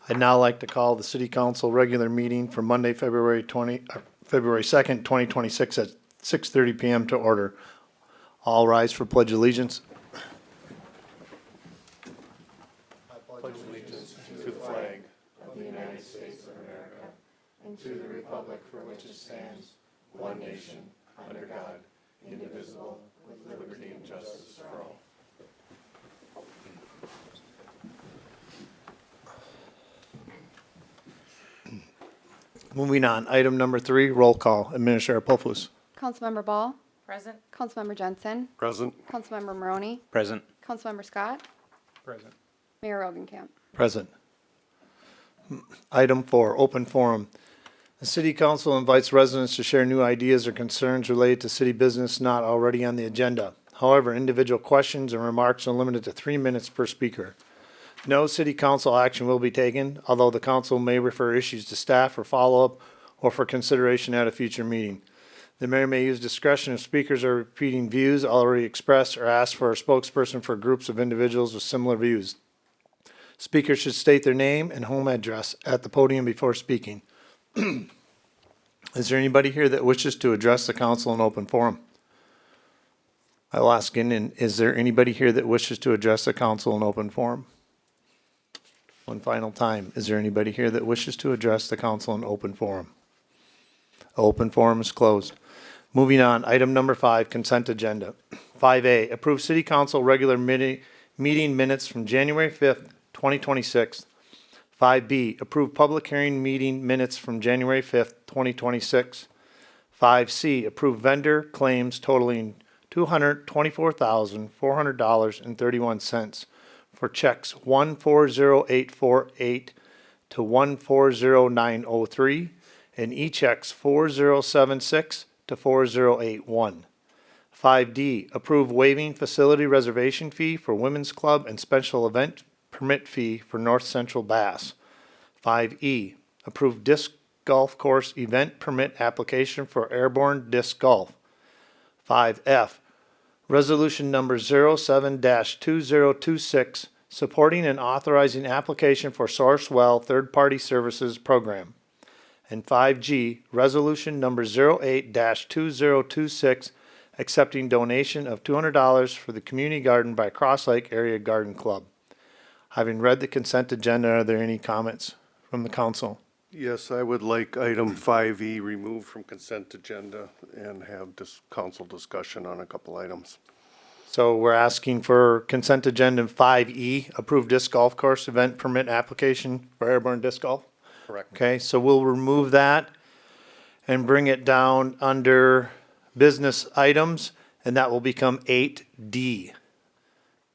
I'd now like to call the City Council regular meeting for Monday, February 2nd, 2026 at 6:30 PM to order. All rise for pledge allegiance. Moving on, item number 3, roll call. Administrator Pofus. Councilmember Ball, Present. Councilmember Jensen, Present. Councilmember Maroney, Present. Councilmember Scott, Present. Mayor Rogenkamp. Present. Item 4, open forum. The City Council invites residents to share new ideas or concerns related to city business not already on the agenda. However, individual questions and remarks are limited to 3 minutes per speaker. No city council action will be taken, although the council may refer issues to staff for follow-up or for consideration at a future meeting. The mayor may use discretion if speakers are repeating views already expressed or ask for a spokesperson for groups of individuals with similar views. Speakers should state their name and home address at the podium before speaking. Is there anybody here that wishes to address the council in open forum? I will ask again, is there anybody here that wishes to address the council in open forum? One final time, is there anybody here that wishes to address the council in open forum? Open forum is closed. Moving on, item number 5, consent agenda. 5A, approve city council regular meeting minutes from January 5th, 2026. 5B, approve public hearing meeting minutes from January 5th, 2026. 5C, approve vendor claims totaling $224,400.31 for checks 140848 to 140903 and e-checks 4076 to 4081. 5D, approve waiving facility reservation fee for Women's Club and special event permit fee for North Central Bass. 5E, approve disc golf course event permit application for Airborne Disc Golf. 5F, resolution number 07-2026, supporting and authorizing application for Sourcewell third-party services program. And 5G, resolution number 08-2026, accepting donation of $200 for the community garden by Cross Lake Area Garden Club. Having read the consent agenda, are there any comments from the council? Yes, I would like item 5E removed from consent agenda and have this council discussion on a couple items. So we're asking for consent agenda 5E, approved disc golf course event permit application for Airborne Disc Golf. Correct. Okay, so we'll remove that and bring it down under business items, and that will become 8D.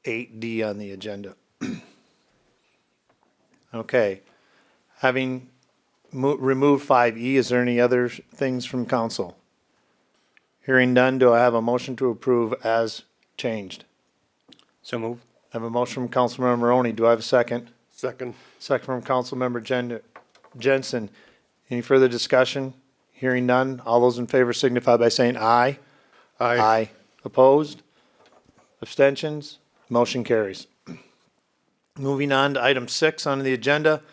8D on the agenda. Okay, having removed 5E, is there any other things from council? Hearing none, do I have a motion to approve as changed? So move. I have a motion from Councilmember Maroney. Do I have a second? Second. Second from Councilmember Jensen. Any further discussion? Hearing none. All those in favor signify by saying aye. Aye. Opposed? Abstentions? Motion carries. Moving on to item 6 on the agenda.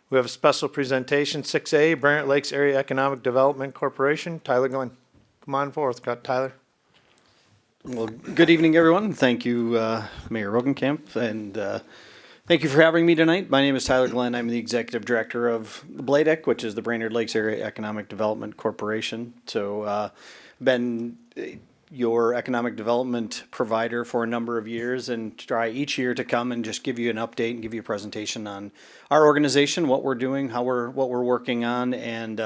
We have a special presentation, 6A, Brant Lakes Area Economic Development Corporation. Tyler Glenn, come on forth, Tyler. Well, good evening, everyone. Thank you, Mayor Rogenkamp, and thank you for having me tonight. My name is Tyler Glenn. I'm the Executive Director of BLADEC, which is the Brainerd Lakes Area Economic Development Corporation. So, been your economic development provider for a number of years and try each year to come and just give you an update and give you a presentation on our organization, what we're doing, what we're working on, and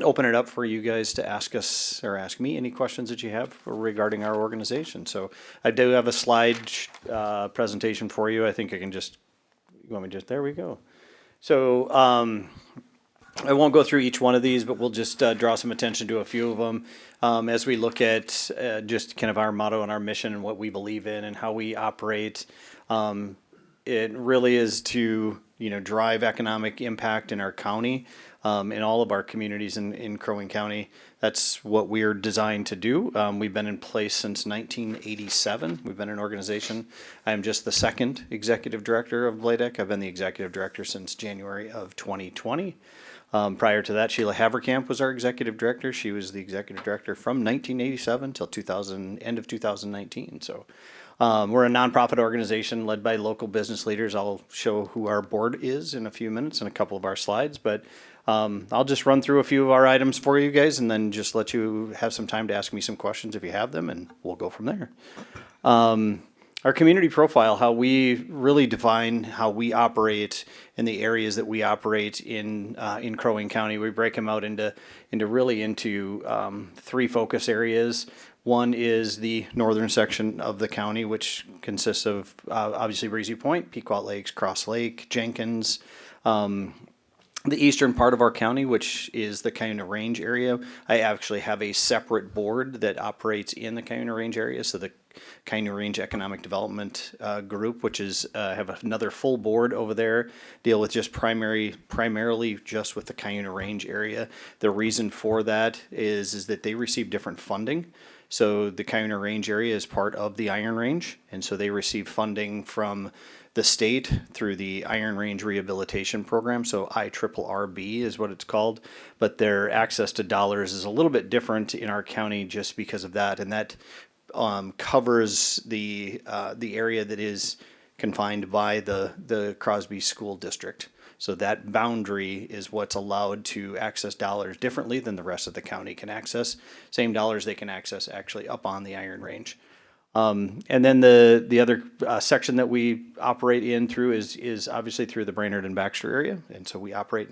open it up for you guys to ask us or ask me any questions that you have regarding our organization. So I do have a slide presentation for you. I think I can just, you want me just, there we go. So I won't go through each one of these, but we'll just draw some attention to a few of them as we look at just kind of our motto and our mission and what we believe in and how we operate. It really is to drive economic impact in our county, in all of our communities in Crow Wing County. That's what we're designed to do. We've been in place since 1987. We've been an organization. I am just the second executive director of Bladec. I've been the executive director since January of 2020. Prior to that, Sheila Haverkamp was our executive director. She was the executive director from 1987 till end of 2019. So we're a nonprofit organization led by local business leaders. I'll show who our board is in a few minutes in a couple of our slides, but I'll just run through a few of our items for you guys and then just let you have some time to ask me some questions if you have them, and we'll go from there. Our community profile, how we really define how we operate in the areas that we operate in Crow Wing County. We break them out into three focus areas. One is the northern section of the county, which consists of obviously Breezy Point, Pequot Lakes, Cross Lake, Jenkins. The eastern part of our county, which is the Cuyuna Range area. I actually have a separate board that operates in the Cuyuna Range area. So the Cuyuna Range Economic Development Group, which is have another full board over there, deal with just primarily just with the Cuyuna Range area. The reason for that is that they receive different funding. So the Cuyuna Range area is part of the Iron Range, and so they receive funding from the state through the Iron Range Rehabilitation Program. So IRRB is what it's called, but their access to dollars is a little bit different in our county just because of that, and that covers the area that is confined by the Crosby School District. So that boundary is what's allowed to access dollars differently than the rest of the county can access. Same dollars they can access actually up on the Iron Range. And then the other section that we operate in through is obviously through the Brainerd and Baxter area. And so we operate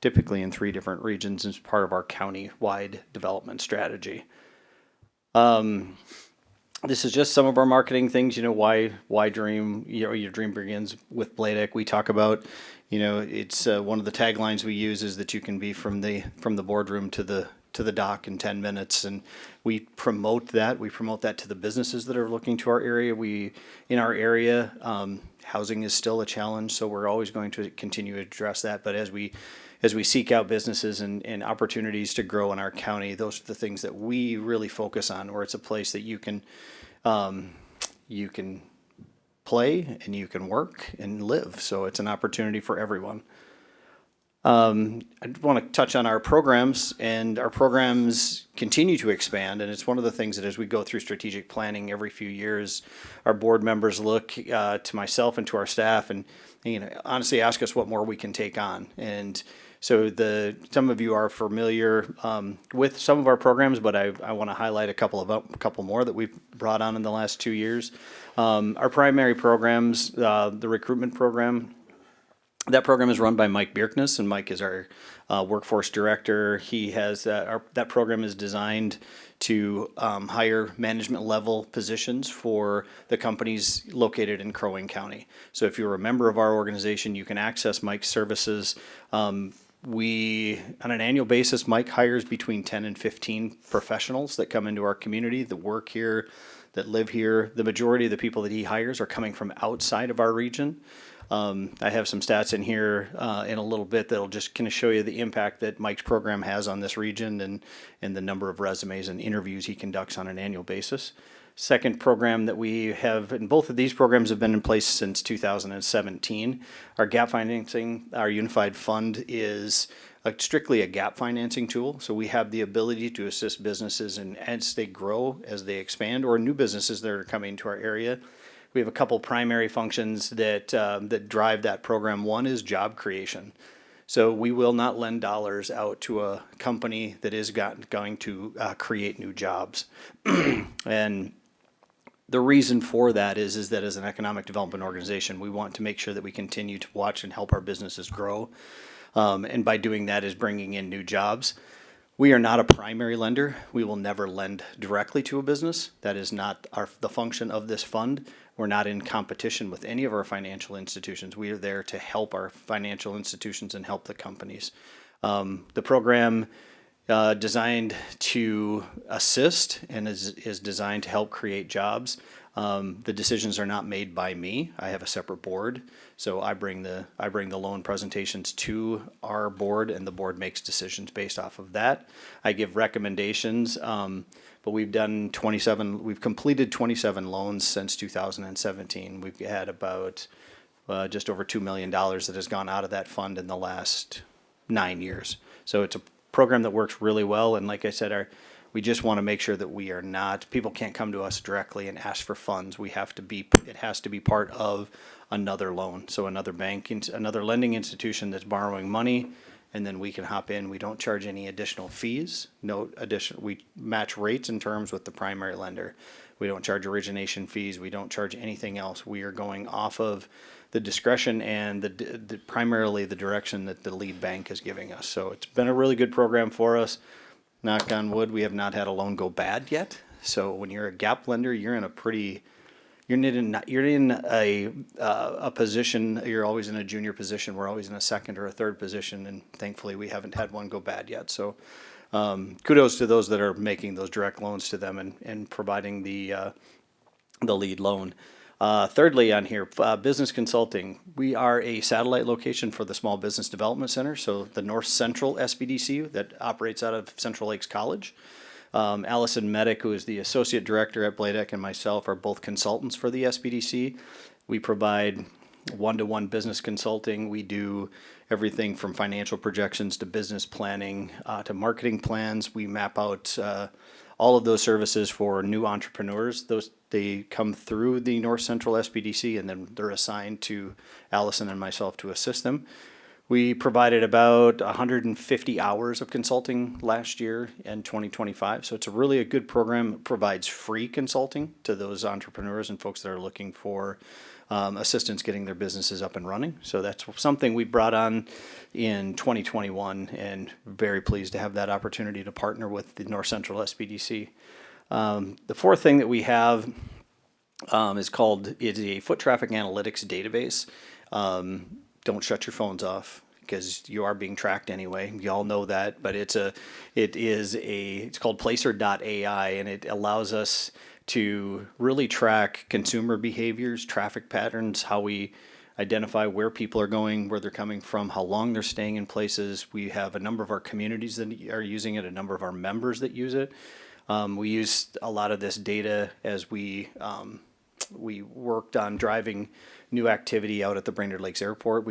typically in 3 different regions as part of our county-wide development strategy. This is just some of our marketing things, why dream, your dream begins with Bladec. We talk about, it's one of the taglines we use is that you can be from the boardroom to the dock in 10 minutes, and we promote that. We promote that to the businesses that are looking to our area. In our area, housing is still a challenge, so we're always going to continue to address that. But as we seek out businesses and opportunities to grow in our county, those are the things that we really focus on, where it's a place that you can play and you can work and live. So it's an opportunity for everyone. I want to touch on our programs, and our programs continue to expand, and it's one of the things that as we go through strategic planning every few years, our board members look to myself and to our staff and honestly ask us what more we can take on. And so some of you are familiar with some of our programs, but I want to highlight a couple more that we've brought on in the last 2 years. Our primary programs, the recruitment program. That program is run by Mike Bierknes, and Mike is our workforce director. He has that program is designed to hire management level positions for the companies located in Crow Wing County. So if you're a member of our organization, you can access Mike's services. On an annual basis, Mike hires between 10 and 15 professionals that come into our community that work here, that live here. The majority of the people that he hires are coming from outside of our region. I have some stats in here in a little bit that'll just kind of show you the impact that Mike's program has on this region and the number of resumes and interviews he conducts on an annual basis. Second program that we have, and both of these programs have been in place since 2017. Our gap financing, our unified fund is strictly a gap financing tool. So we have the ability to assist businesses as they grow, as they expand, or new businesses that are coming to our area. We have a couple primary functions that drive that program. One is job creation. So we will not lend dollars out to a company that is going to create new jobs. And the reason for that is that as an economic development organization, we want to make sure that we continue to watch and help our businesses grow. And by doing that is bringing in new jobs. We are not a primary lender. We will never lend directly to a business. That is not the function of this fund. We're not in competition with any of our financial institutions. We are there to help our financial institutions and help the companies. The program designed to assist and is designed to help create jobs. The decisions are not made by me. I have a separate board, so I bring the loan presentations to our board, and the board makes decisions based off of that. I give recommendations, but we've completed 27 loans since 2017. We've had about just over $2 million that has gone out of that fund in the last 9 years. So it's a program that works really well, and like I said, we just want to make sure that we are not, people can't come to us directly and ask for funds. It has to be part of another loan. So another bank, another lending institution that's borrowing money, and then we can hop in. We don't charge any additional fees. We match rates and terms with the primary lender. We don't charge origination fees. We don't charge anything else. We are going off of the discretion and primarily the direction that the lead bank is giving us. So it's been a really good program for us. Knock on wood, we have not had a loan go bad yet. So when you're a gap lender, you're in a position. You're always in a junior position. We're always in a second or a third position, and thankfully we haven't had one go bad yet. So kudos to those that are making those direct loans to them and providing the lead loan. Thirdly on here, business consulting. We are a satellite location for the Small Business Development Center, so the North Central SBDC that operates out of Central Lakes College. Allison Medic, who is the associate director at Bladek, and myself are both consultants for the SBDC. We provide one-to-one business consulting. We do everything from financial projections to business planning to marketing plans. We map out all of those services for new entrepreneurs. They come through the North Central SBDC, and then they're assigned to Allison and myself to assist them. We provided about 150 hours of consulting last year in 2025. So it's really a good program. It provides free consulting to those entrepreneurs and folks that are looking for assistance getting their businesses up and running. So that's something we brought on in 2021, and very pleased to have that opportunity to partner with the North Central SBDC. The fourth thing that we have is a foot traffic analytics database. Don't shut your phones off because you are being tracked anyway. You all know that, but it's called Placer.ai, and it allows us to really track consumer behaviors, traffic patterns, how we identify where people are going, where they're coming from, how long they're staying in places. We have a number of our communities that are using it, a number of our members that use it. We used a lot of this data as we worked on driving new activity out at the Brainerd Lakes Airport.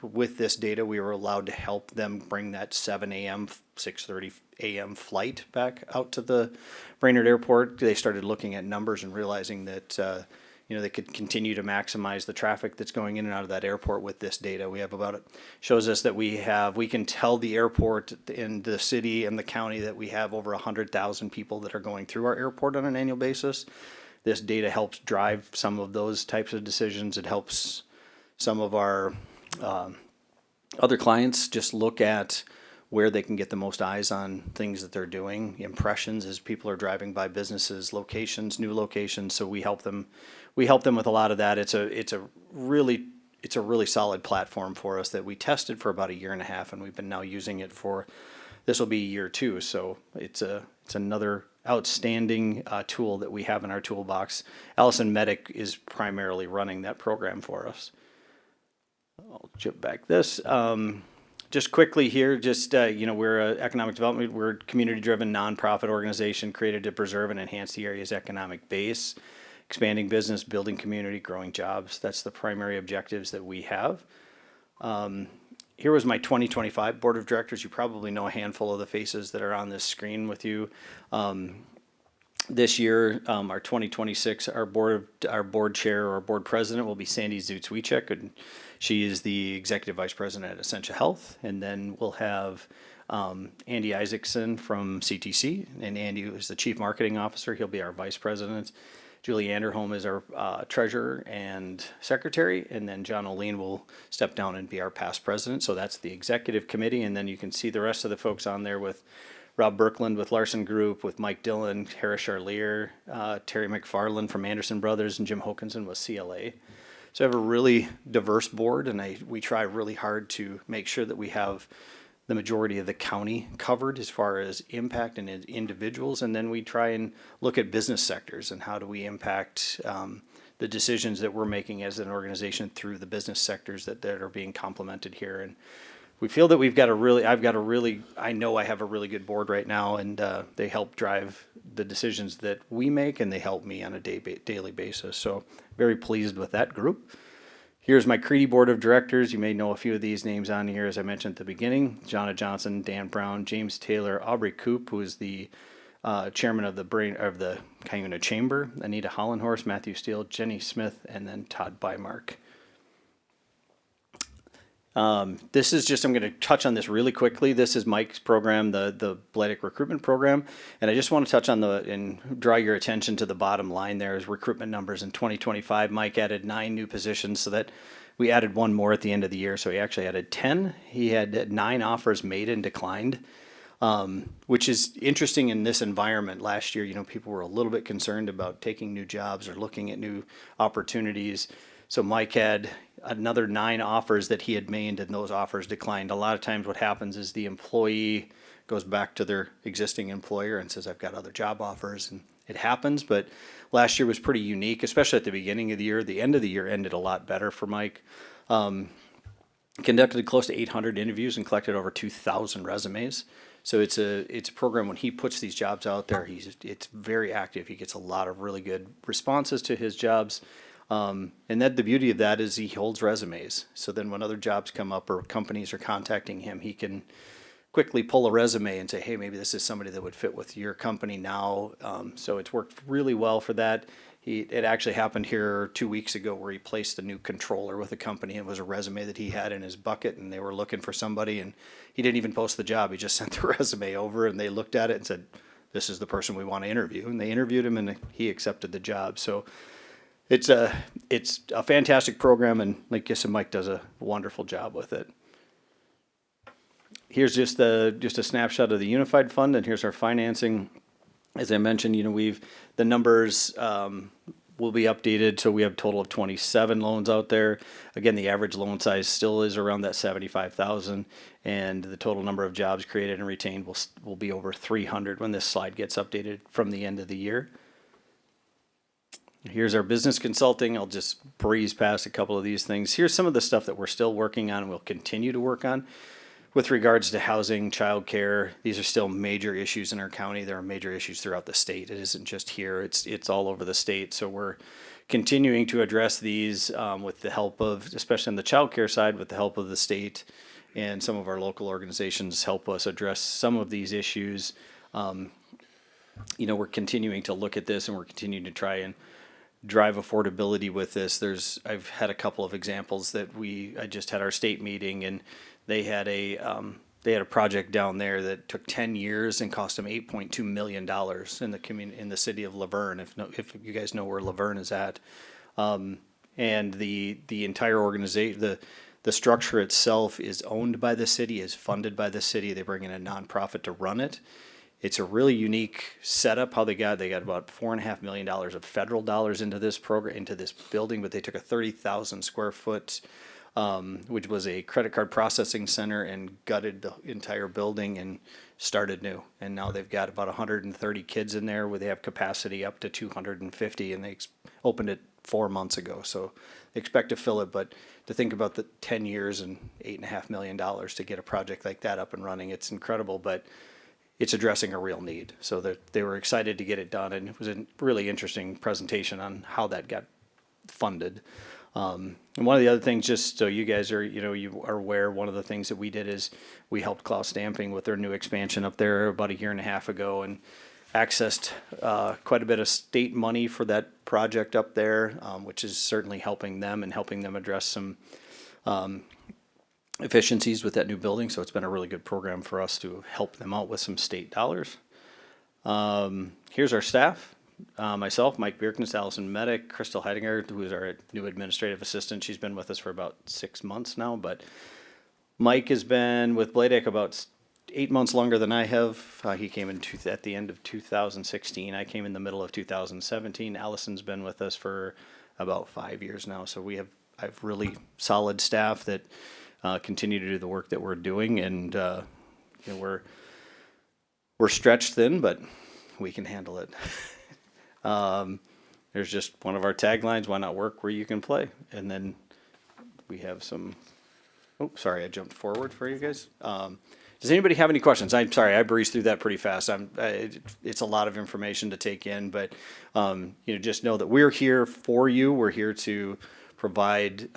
With this data, we were allowed to help them bring that 7 a.m., 6:30 a.m. flight back out to the Brainerd Airport. They started looking at numbers and realizing that they could continue to maximize the traffic that's going in and out of that airport with this data. Shows us that we can tell the airport in the city and the county that we have over 100,000 people that are going through our airport on an annual basis. This data helps drive some of those types of decisions. It helps some of our other clients just look at where they can get the most eyes on things that they're doing, impressions as people are driving by businesses, locations, new locations. So we help them with a lot of that. It's a really solid platform for us that we tested for about 1.5 years, and we've been now using it this will be year 2. So it's another outstanding tool that we have in our toolbox. Allison Medic is primarily running that program for us. I'll jump back this. Just quickly here, we're an economic development, we're a community-driven nonprofit organization created to preserve and enhance the area's economic base, expanding business, building community, growing jobs. That's the primary objectives that we have. Here was my 2025 board of directors. You probably know a handful of the faces that are on this screen with you. This year, our 2026, our board chair or board president will be Sandy Zutzwiecek, and she is the executive vice president at Essentia Health. And then we'll have Andy Isaacson from CTC, and Andy is the chief marketing officer. He'll be our vice president. Julie Anderholm is our treasurer and secretary, and then John O'Lean will step down and be our past president. So that's the executive committee, and then you can see the rest of the folks on there with Rob Birkland with Larson Group, with Mike Dillon, Harris Charlier, Terry McFarland from Anderson Brothers, and Jim Hokinson with CLA. So I have a really diverse board, and we try really hard to make sure that we have the majority of the county covered as far as impact and individuals. And then we try and look at business sectors and how do we impact the decisions that we're making as an organization through the business sectors that are being complemented here. And we feel that I know I have a really good board right now, and they help drive the decisions that we make, and they help me on a daily basis. So very pleased with that group. Here's my Creedy Board of Directors. You may know a few of these names on here, as I mentioned at the beginning. Jonna Johnson, Dan Brown, James Taylor, Aubrey Coop, who is the chairman of the Cuyuna Chamber, Anita Hollenhorst, Matthew Steele, Jenny Smith, and then Todd Bymark. This is just, I'm going to touch on this really quickly. This is Mike's program, the Blightic recruitment program. And I just want to touch on and draw your attention to the bottom line there is recruitment numbers in 2025. Mike added 9 new positions, so that we added 1 more at the end of the year. So he actually added 10. He had 9 offers made and declined, which is interesting in this environment. Last year, people were a little bit concerned about taking new jobs or looking at new opportunities. So Mike had another 9 offers that he had made, and those offers declined. A lot of times what happens is the employee goes back to their existing employer and says, I've got other job offers, and it happens. But last year was pretty unique, especially at the beginning of the year. The end of the year ended a lot better for Mike. Conducted close to 800 interviews and collected over 2,000 resumes. So it's a program, when he puts these jobs out there, it's very active. He gets a lot of really good responses to his jobs. And that the beauty of that is he holds resumes. So then when other jobs come up or companies are contacting him, he can quickly pull a resume and say, hey, maybe this is somebody that would fit with your company now. So it's worked really well for that. It actually happened here 2 weeks ago where he placed a new controller with a company. It was a resume that he had in his bucket, and they were looking for somebody, and he didn't even post the job. He just sent the resume over, and they looked at it and said, this is the person we want to interview. And they interviewed him, and he accepted the job. So it's a fantastic program, and like I said, Mike does a wonderful job with it. Here's just a snapshot of the Unified Fund, and here's our financing. As I mentioned, the numbers will be updated, so we have a total of 27 loans out there. Again, the average loan size still is around that $75,000, and the total number of jobs created and retained will be over 300 when this slide gets updated from the end of the year. Here's our business consulting. I'll just breeze past a couple of these things. Here's some of the stuff that we're still working on and we'll continue to work on. With regards to housing, childcare, these are still major issues in our county. There are major issues throughout the state. It isn't just here. It's all over the state. So we're continuing to address these with the help of, especially on the childcare side, with the help of the state and some of our local organizations help us address some of these issues. We're continuing to look at this, and we're continuing to try and drive affordability with this. I've had a couple of examples that I just had our state meeting, and they had a project down there that took 10 years and cost them $8.2 million in the city of Laverne. If you guys know where Laverne is at, and the entire organization, the structure itself is owned by the city, is funded by the city. They bring in a nonprofit to run it. It's a really unique setup. How they got about $4.5 million of federal dollars into this program, into this building, but they took a 30,000 square foot, which was a credit card processing center, and gutted the entire building and started new. And now they've got about 130 kids in there, where they have capacity up to 250, and they opened it 4 months ago. So they expect to fill it, but to think about the 10 years and $8.5 million to get a project like that up and running, it's incredible, but it's addressing a real need. So they were excited to get it done, and it was a really interesting presentation on how that got funded. And one of the other things, just so you guys are, you are aware, one of the things that we did is we helped Klaus Stamping with their new expansion up there about 1.5 years ago, and accessed quite a bit of state money for that project up there, which is certainly helping them and helping them address some efficiencies with that new building. So it's been a really good program for us to help them out with some state dollars. Here's our staff. Myself, Mike Bierkens, Allison Medic, Crystal Heidinger, who is our new administrative assistant. She's been with us for about 6 months now, but Mike has been with Blightic about 8 months longer than I have. He came in at the end of 2016. I came in the middle of 2017. Allison's been with us for about 5 years now. So I have really solid staff that continue to do the work that we're doing, and you know, we're stretched thin, but we can handle it. There's just one of our taglines, why not work where you can play? And then we have some, oh, sorry, I jumped forward for you guys. Does anybody have any questions? I'm sorry, I breezed through that pretty fast. It's a lot of information to take in, but, you know, just know that we're here for you. We're here to provide,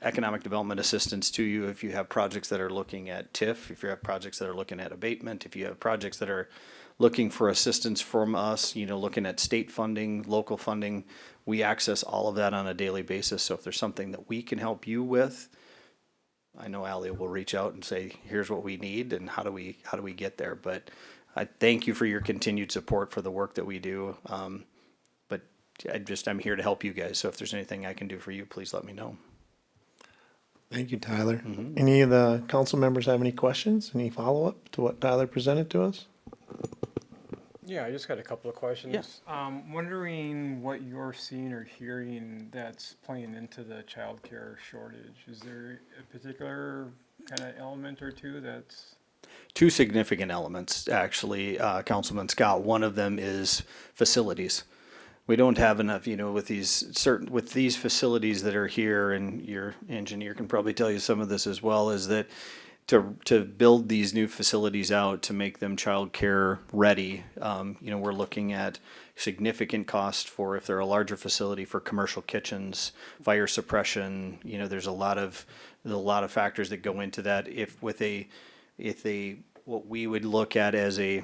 economic development assistance to you if you have projects that are looking at TIF, if you have projects that are looking at abatement, if you have projects that are looking for assistance from us, you know, looking at state funding, local funding. We access all of that on a daily basis. So if there's something that we can help you with, I know Ally will reach out and say, here's what we need and how do we get there? But I thank you for your continued support for the work that we do. But I'm here to help you guys. So if there's anything I can do for you, please let me know. Thank you, Tyler. Any of the council members have any questions? Any follow-up to what Tyler presented to us? Yeah, I just got a couple of questions. Yes. Wondering what you're seeing or hearing that's playing into the childcare shortage. Is there a particular kind of element or two that's? Two significant elements, actually, Councilman Scott. One of them is facilities. We don't have enough, you know, with these facilities that are here, and your engineer can probably tell you some of this as well, is that to build these new facilities out to make them childcare ready, you know, we're looking at significant cost for, if they're a larger facility, for commercial kitchens, fire suppression. You know, there's a lot of factors that go into that. If what we would look at as a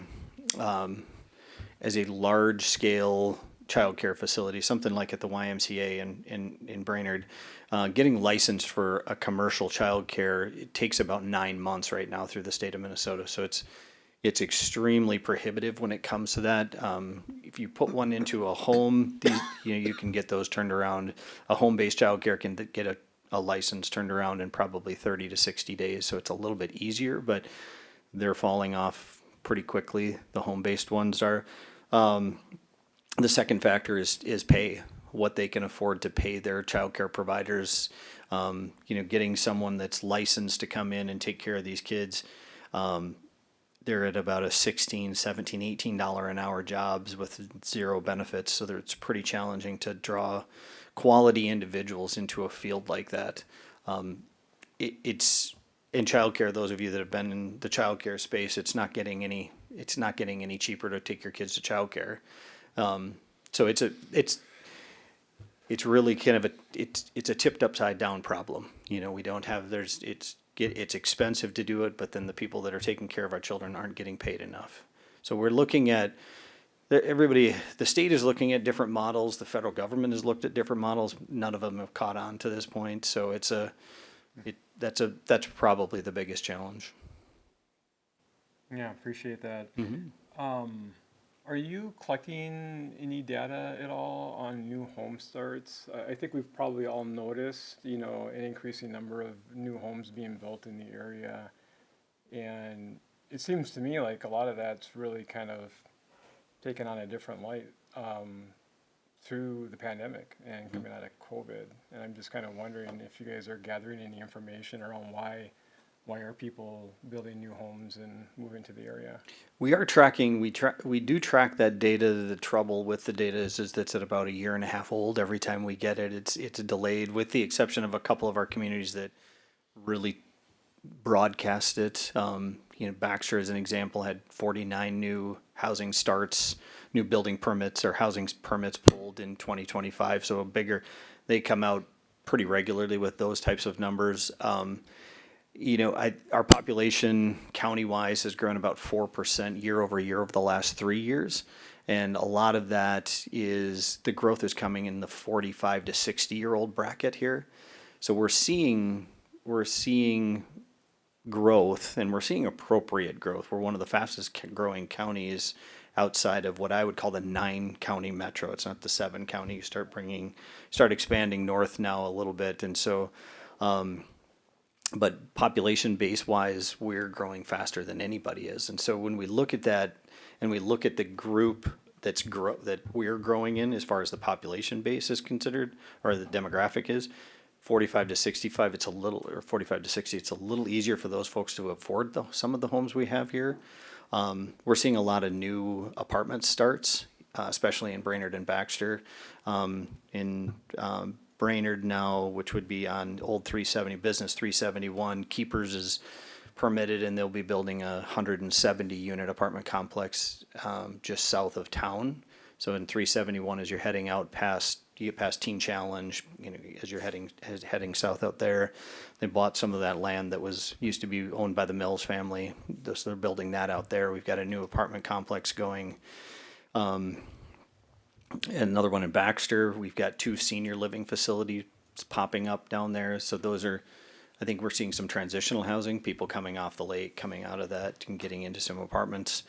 large scale childcare facility, something like at the YMCA in Brainerd, getting licensed for a commercial childcare, it takes about 9 months right now through the state of Minnesota. So it's extremely prohibitive when it comes to that. If you put one into a home, you can get those turned around. A home-based childcare can get a license turned around in probably 30 to 60 days. So it's a little bit easier, but they're falling off pretty quickly. The home-based ones are. The second factor is pay, what they can afford to pay their childcare providers. You know, getting someone that's licensed to come in and take care of these kids. They're at about a $16, $17, $18 an hour jobs with zero benefits. So it's pretty challenging to draw quality individuals into a field like that. It's in childcare. Those of you that have been in the childcare space, it's not getting any cheaper to take your kids to childcare. So it's really kind of it's a tipped upside down problem. You know, we don't have, it's expensive to do it, but then the people that are taking care of our children aren't getting paid enough. So we're looking at, the state is looking at different models. The federal government has looked at different models. None of them have caught on to this point. So that's probably the biggest challenge. Yeah, appreciate that. Are you collecting any data at all on new home starts? I think we've probably all noticed, you know, an increasing number of new homes being built in the area. And it seems to me like a lot of that's really kind of taken on a different light through the pandemic and coming out of COVID. And I'm just kind of wondering if you guys are gathering any information around why are people building new homes and moving to the area? We are tracking, we do track that data. The trouble with the data is that's at about 1.5 years old. Every time we get it, it's delayed, with the exception of a couple of our communities that really broadcast it. You know, Baxter, as an example, had 49 new housing starts, new building permits or housing permits pulled in 2025. So they come out pretty regularly with those types of numbers. You know, our population county-wise has grown about 4% year over year over the last 3 years. And a lot of that is, the growth is coming in the 45 to 60-year-old bracket here. So we're seeing growth, and we're seeing appropriate growth. We're one of the fastest growing counties outside of what I would call the 9-county metro. It's not the 7-county. You start expanding north now a little bit. And so, but population base wise, we're growing faster than anybody is. And so when we look at that and we look at the group that we're growing in, as far as the population base is considered, or the demographic is, 45 to 65, it's a little, or 45 to 60, it's a little easier for those folks to afford some of the homes we have here. We're seeing a lot of new apartment starts, especially in Brainerd and Baxter. In Brainerd now, which would be on Old 370, Business 371, Keepers is permitted, and they'll be building a 170 unit apartment complex just south of town. So in 371, as you're heading out past, you get past Teen Challenge, you know, as you're heading south out there, they bought some of that land that used to be owned by the Mills family. So they're building that out there. We've got a new apartment complex going. And another one in Baxter. We've got 2 senior living facilities popping up down there. So those are, I think we're seeing some transitional housing, people coming off the lake, coming out of that and getting into some apartments.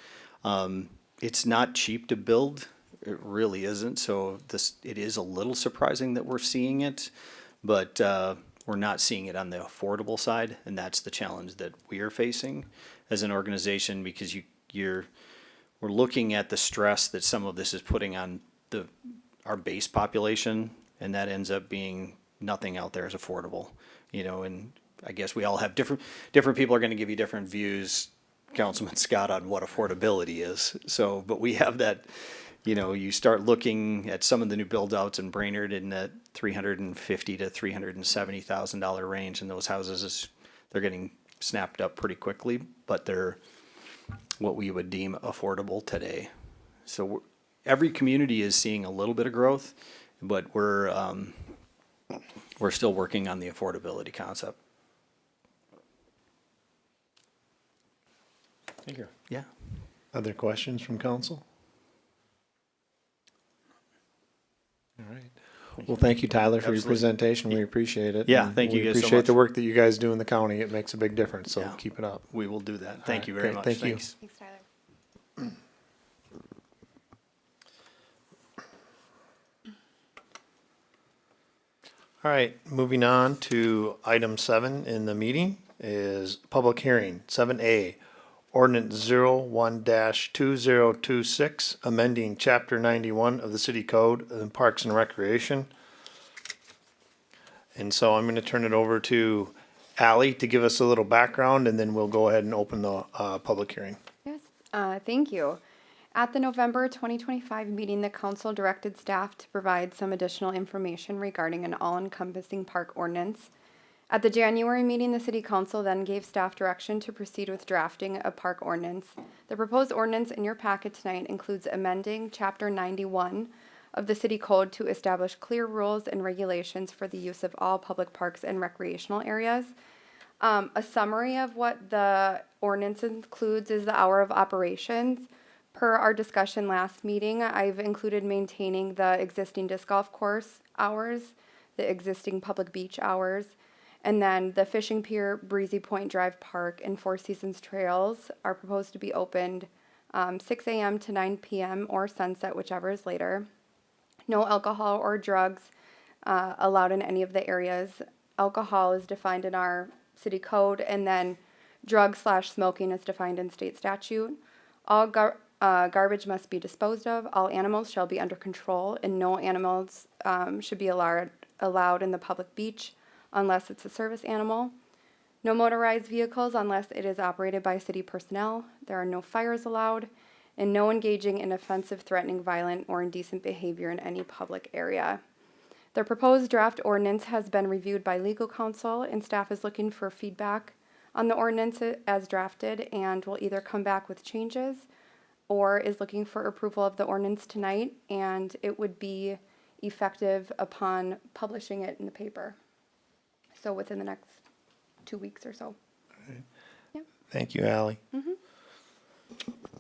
It's not cheap to build. It really isn't. So it is a little surprising that we're seeing it, but we're not seeing it on the affordable side. And that's the challenge that we are facing as an organization, because we're looking at the stress that some of this is putting on our base population, and that ends up being nothing out there is affordable, you know. And I guess we all have different people are going to give you different views, Councilman Scott, on what affordability is. So, but we have that, you know, you start looking at some of the new build outs in Brainerd in that $350,000 to $370,000 range, and those houses they're getting snapped up pretty quickly, but they're what we would deem affordable today. So every community is seeing a little bit of growth, but we're still working on the affordability concept. Thank you. Yeah. Other questions from council? All right. Well, thank you, Tyler, for your Absolutely. presentation. We appreciate it. Yeah, And thank you we guys so appreciate the much. work that you guys do in the county. It makes a big difference, so Yeah. keep it up. We will do that. Thank you right, very great. much. Thank you. Thanks. Thanks, Tyler. All right, moving on to item 7 in the meeting is public hearing, 7A. Ordinance 01-2026, amending chapter 91 of the city code in Parks and Recreation. And so I'm gonna turn it over to Ally to give us a little background, and then we'll go ahead and open the, public hearing. Yes, thank you. At the November 2025 meeting, the council directed staff to provide some additional information regarding an all-encompassing park ordinance. At the January meeting, the city council then gave staff direction to proceed with drafting a park ordinance. The proposed ordinance in your packet tonight includes amending Chapter 91 of the city code to establish clear rules and regulations for the use of all public parks and recreational areas. A summary of what the ordinance includes is the hour of operations. Per our discussion last meeting, I've included maintaining the existing disc golf course hours, the existing public beach hours, and then the fishing pier, Breezy Point Drive Park, and Four Seasons Trails are proposed to be opened 6 a.m. to 9 p.m. or sunset, whichever is later. No alcohol or drugs allowed in any of the areas. Alcohol is defined in our city code, and then drug/smoking is defined in state statute. All garbage must be disposed of. All animals shall be under control, and no animals should be allowed in the public beach unless it's a service animal. No motorized vehicles unless it is operated by city personnel. There are no fires allowed, and no engaging in offensive, threatening, violent, or indecent behavior in any public area. The proposed draft ordinance has been reviewed by legal counsel, and staff is looking for feedback on the ordinance as drafted and will either come back with changes or is looking for approval of the ordinance tonight, and it would be effective upon publishing it in the paper. So within the next 2 weeks or so. Thank you, Ally.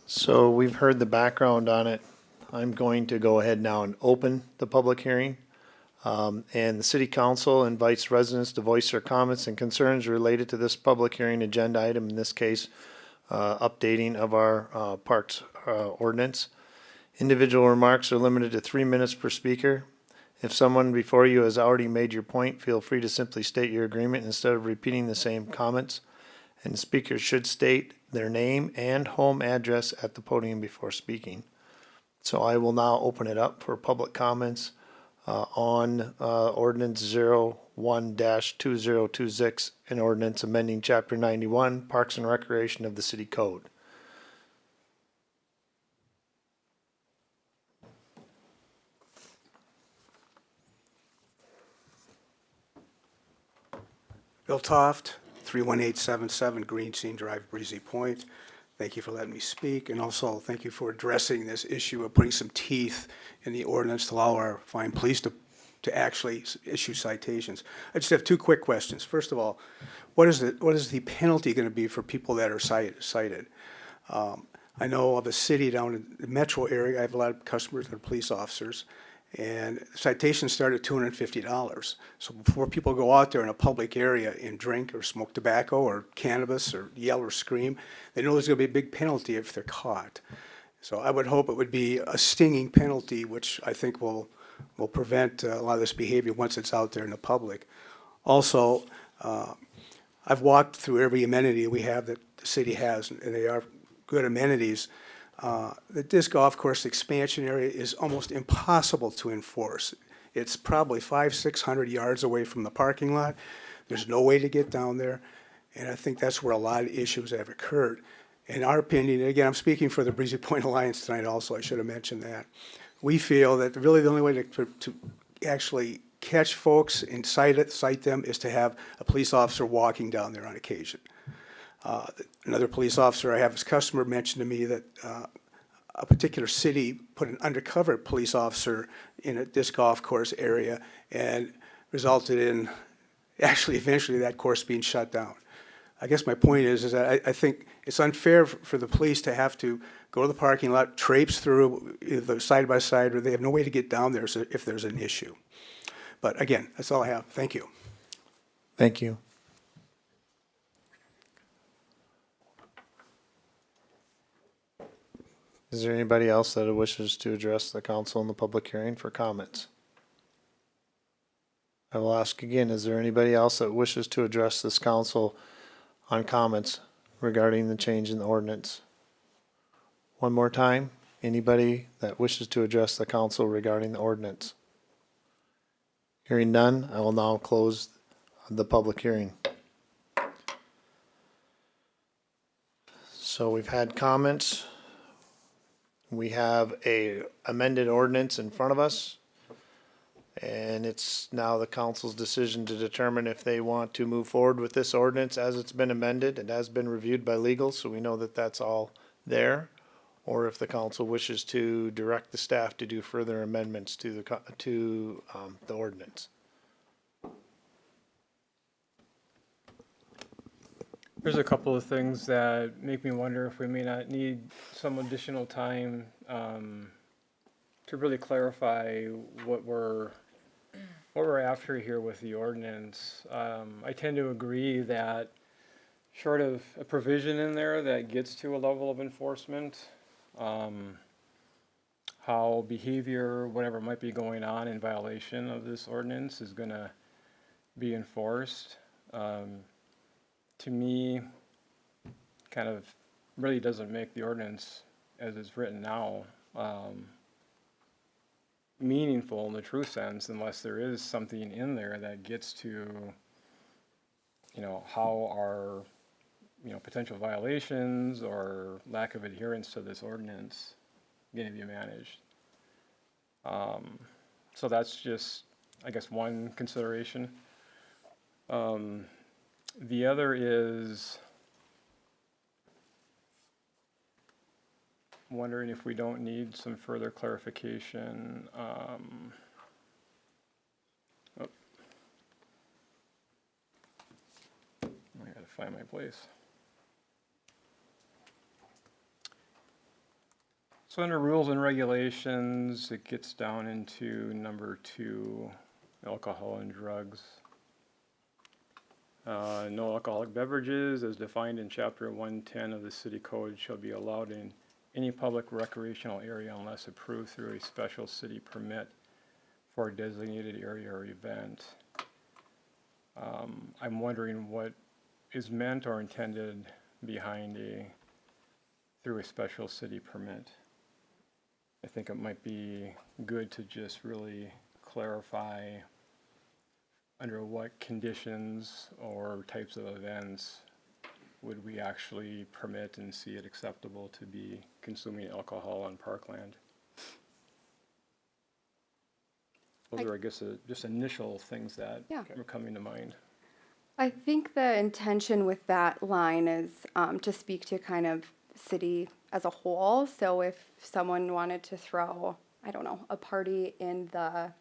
So we've heard the background on it. I'm going to go ahead now and open the public hearing. And the city council invites residents to voice their comments and concerns related to this public hearing agenda item, in this case, updating of our parks ordinance. Individual remarks are limited to 3 minutes per speaker. If someone before you has already made your point, feel free to simply state your agreement instead of repeating the same comments. And speakers should state their name and home address at the podium before speaking. So I will now open it up for public comments. on ordinance 01-2026, an ordinance amending chapter 91 Parks and Recreation of the City Code. Bill Toft, 31877 Green Scene Drive, Breezy Point. Thank you for letting me speak, and also thank you for addressing this issue of putting some teeth in the ordinance to allow our fine police to actually issue citations. I just have two quick questions. First of all, what is the penalty going to be for people that are cited? I know of a city down in the metro area, I have a lot of customers that are police officers, and citations start at $250. So before people go out there in a public area and drink or smoke tobacco or cannabis or yell or scream, they know there's going to be a big penalty if they're caught. So I would hope it would be a stinging penalty, which I think will prevent a lot of this behavior once it's out there in the public. Also, I've walked through every amenity we have that the city has, and they are good amenities. The disc golf course expansion area is almost impossible to enforce. It's probably 500-600 yards away from the parking lot. There's no way to get down there, and I think that's where a lot of issues have occurred. In our opinion, and again, I'm speaking for the Breezy Point Alliance tonight also, I should have mentioned that. We feel that really the only way to actually catch folks and cite them is to have a police officer walking down there on occasion. Another police officer I have as customer mentioned to me that a particular city put an undercover police officer in a disc golf course area and resulted in actually eventually that course being shut down. I guess my point is that I think it's unfair for the police to have to go to the parking lot, traipse through either side by side, or they have no way to get down there if there's an issue. But again, that's all I have. Thank you. Thank you. Is there anybody else that wishes to address the council in the public hearing for comments? I will ask again, is there anybody else that wishes to address this council on comments regarding the change in the ordinance? One more time, anybody that wishes to address the council regarding the ordinance? Hearing none, I will now close the public hearing. So we've had comments. We have a amended ordinance in front of us. And it's now the council's decision to determine if they want to move forward with this ordinance as it's been amended. It has been reviewed by legal, so we know that that's all there. Or if the council wishes to direct the staff to do further amendments to the ordinance. There's a couple of things that make me wonder if we may not need some additional time to really clarify what we're after here with the ordinance. I tend to agree that short of a provision in there that gets to a level of enforcement, how behavior, whatever might be going on in violation of this ordinance is going to be enforced. To me, kind of really doesn't make the ordinance as it's written now meaningful in the true sense unless there is something in there that gets to, how our, potential violations or lack of adherence to this ordinance going to be managed. So that's just, I guess, one consideration. The other is wondering if we don't need some further clarification. I gotta find my place. So under rules and regulations, it gets down into number 2, alcohol and drugs. No alcoholic beverages as defined in chapter 110 of the city code shall be allowed in any public recreational area unless approved through a special city permit for a designated area or event. I'm wondering what is meant or intended behind through a special city permit. I think it might be good to just really clarify under what conditions or types of events would we actually permit and see it acceptable to be consuming alcohol on parkland? Those are, I guess, just initial things that Yeah. are coming to mind. I think the intention with that line is to speak to kind of city as a whole. So if someone wanted to throw, I don't know, a party in the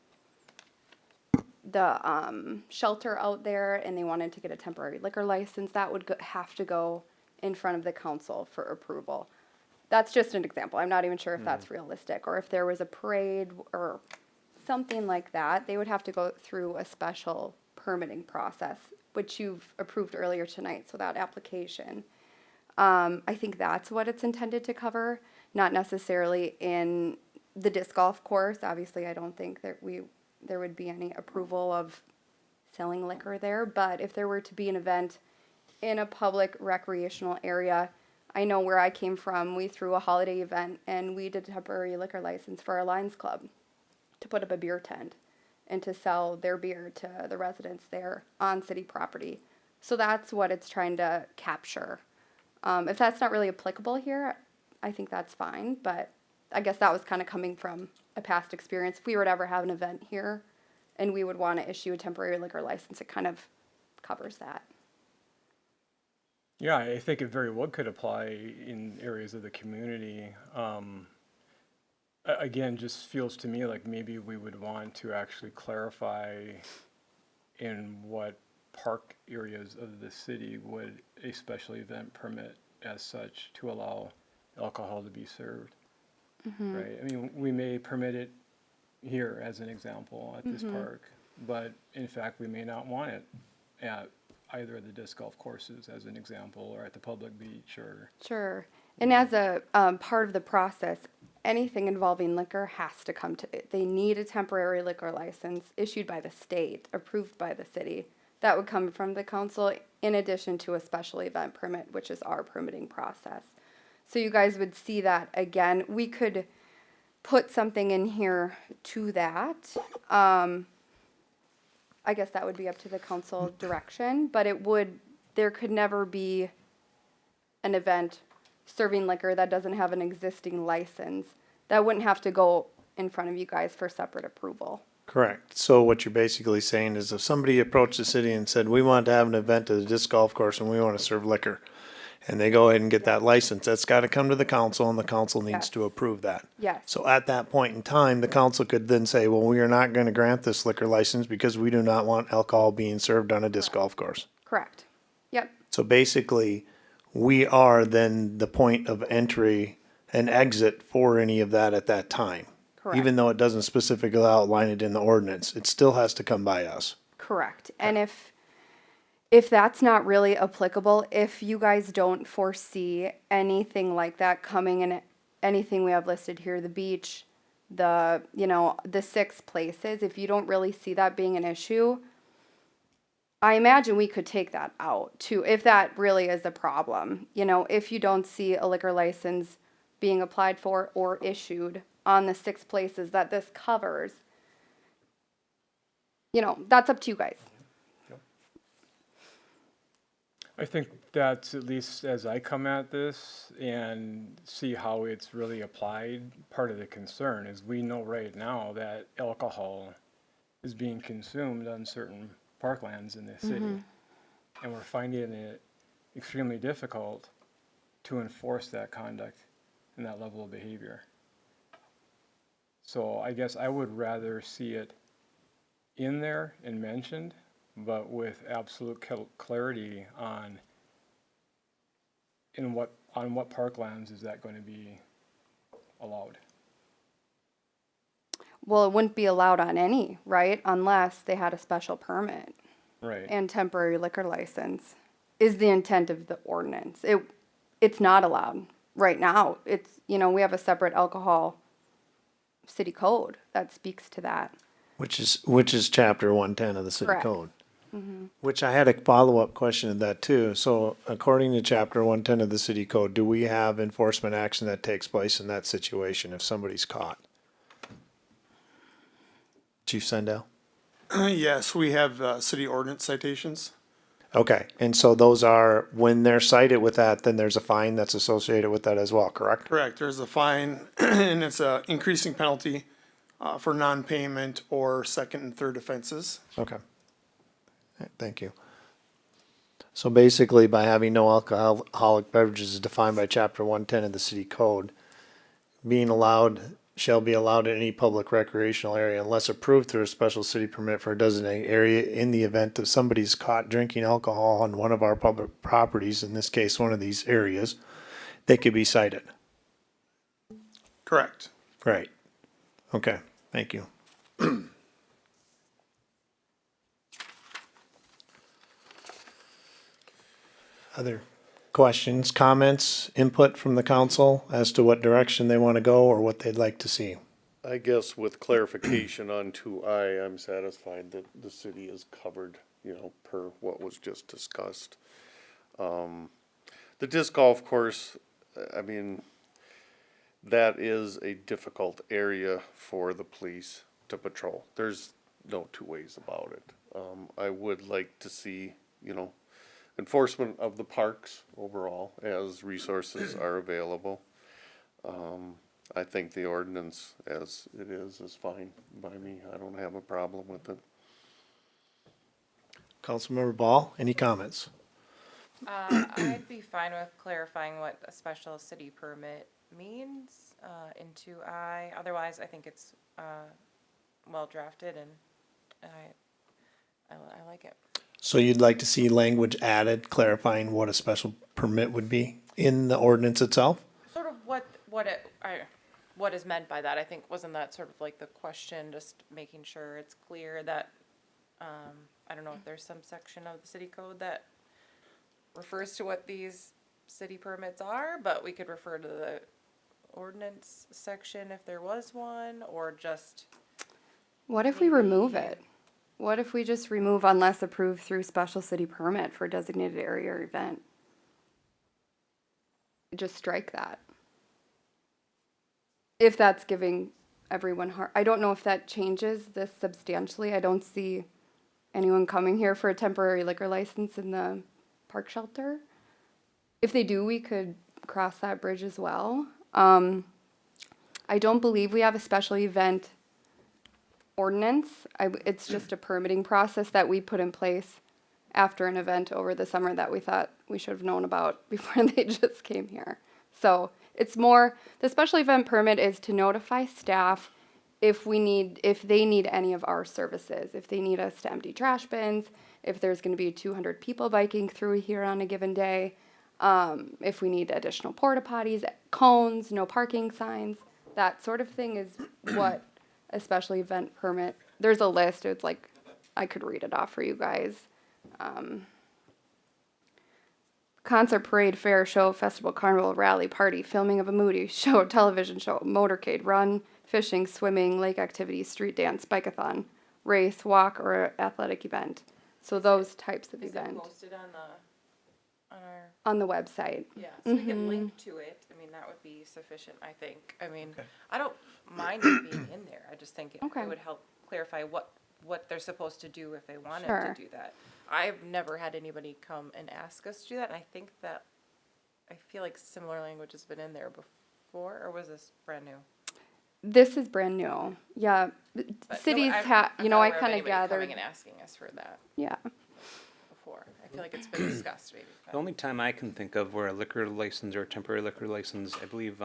shelter out there and they wanted to get a temporary liquor license, that would have to go in front of the council for approval. That's just an example. I'm not even sure if that's realistic. Or if there was a parade or something like that, they would have to go through a special permitting process, which you've approved earlier tonight, so that application. I think that's what it's intended to cover, not necessarily in the disc golf course. Obviously, I don't think that there would be any approval of selling liquor there, but if there were to be an event in a public recreational area, I know where I came from, we threw a holiday event and we did a temporary liquor license for our Lions Club to put up a beer tent and to sell their beer to the residents there on city property. So that's what it's trying to capture. If that's not really applicable here, I think that's fine, but I guess that was kind of coming from a past experience. If we were to ever have an event here and we would want to issue a temporary liquor license, it kind of covers that. Yeah, I think it very well could apply in areas of the community. Again, just feels to me like maybe we would want to actually clarify in what park areas of the city would a special event permit as such to allow alcohol to be served. Right? I mean, we may permit it here as an example at this park, but in fact, we may not want it at either of the disc golf courses as an example, or at the public beach, or. Sure. And as a part of the process, anything involving liquor has to come to, they need a temporary liquor license issued by the state, approved by the city. That would come from the council in addition to a special event permit, which is our permitting process. So you guys would see that again. We could put something in here to that. I guess that would be up to the council direction, but there could never be an event serving liquor that doesn't have an existing license. That wouldn't have to go in front of you guys for separate approval. Correct. So what you're basically saying is if somebody approached the city and said, we want to have an event at the disc golf course and we want to serve liquor, and they go ahead and get that license, that's got to come to the council and the council needs Yes. to approve that. Yes. So at that point in time, the council could then say, well, we are not going to grant this liquor license because we do not want alcohol being served on a disc golf course. Correct. Yep. So basically, we are then the point of entry and exit for any of that at that time. Correct. Even though it doesn't specifically outline it in the ordinance, it still has to come by us. Correct. And if that's not really applicable, if you guys don't foresee anything like that coming in, anything we have listed here, the beach, the 6 places, if you don't really see that being an issue, I imagine we could take that out too, if that really is a problem. If you don't see a liquor license being applied for or issued on the 6 places that this covers, that's up to you guys. I think that's, at least as I come at this and see how it's really applied, part of the concern is we know right now that alcohol is being consumed on certain parklands in the city. And we're finding it extremely difficult to enforce that conduct and that level of behavior. So I guess I would rather see it in there and mentioned, but with absolute clarity on what parklands is that going to be allowed. Well, it wouldn't be allowed on any, right? Unless they had a special permit Right. and temporary liquor license is the intent of the ordinance. It's not allowed right now. It's, we have a separate alcohol city code that speaks to that. Which is chapter 110 of the city Correct. code. Which I had a follow-up question to that too. So according to chapter 110 of the city code, do we have enforcement action that takes place in that situation if somebody's caught? Chief Sendell? Yes, we have city ordinance citations. Okay, and so those are, when they're cited with that, then there's a fine that's associated with that as well, correct? Correct, there's a fine, and it's a increasing penalty for non-payment or second and third offenses. Okay. Thank you. So basically, by having no alcoholic beverages defined by chapter 110 of the city code, being allowed, shall be allowed in any public recreational area unless approved through a special city permit for a designated area in the event that somebody's caught drinking alcohol on one of our public properties, in this case, one of these areas, they could be cited. Correct. Right. Okay, thank you. Other questions, comments, input from the council as to what direction they want to go or what they'd like to see? I guess with clarification on 2I, I'm satisfied that the city is covered, per what was just discussed. The disc golf course, I mean, that is a difficult area for the police to patrol. There's no two ways about it. I would like to see, enforcement of the parks overall as resources are available. I think the ordinance as it is fine by me. I don't have a problem with it. Councilmember Ball, any comments? I'd be fine with clarifying what a special city permit means in 2I. Otherwise, I think it's well drafted and I like it. So you'd like to see language added clarifying what a special permit would be in the ordinance itself? Sort of what is meant by that. I think wasn't that sort of like the question, just making sure it's clear that I don't know if there's some section of the city code that refers to what these city permits are, but we could refer to the ordinance section if there was one, or just What if we remove it? What if we just remove unless approved through special city permit for designated area or event? Just strike that. If that's giving everyone I don't know if that changes this substantially. I don't see anyone coming here for a temporary liquor license in the park shelter. If they do, we could cross that bridge as well. I don't believe we have a special event ordinance. It's just a permitting process that we put in place after an event over the summer that we thought we should have known about before they just came here. So it's more, the special event permit is to notify staff if they need any of our services, if they need us to empty trash bins, if there's going to be 200 people biking through here on a given day, if we need additional porta potties, cones, no parking signs, that sort of thing is what a special event permit, there's a list, it's like, I could read it off for you guys. Concert, parade, fair, show, festival, carnival, rally, party, filming of a movie, show, television show, motorcade, run, fishing, swimming, lake activities, street dance, bike-a-thon, race, walk, or athletic event. So those types of is it events posted on our on the website. yeah, so we can link to it. I mean, that would be sufficient, I think. I mean, I don't mind it being in there. I just think it Okay. would help clarify what they're supposed to do if they wanted Sure. to do that. I've never had anybody come and ask us to do that, and I feel like similar language has been in there before, or was this brand new? This is brand new. Yeah, But no, cities I'm- have, I'm you not know, I aware of kind of anybody gathered. coming and asking us for that Yeah. before. I feel like it's been discussed maybe. The only time I can think of where a liquor license or a temporary liquor license, I believe,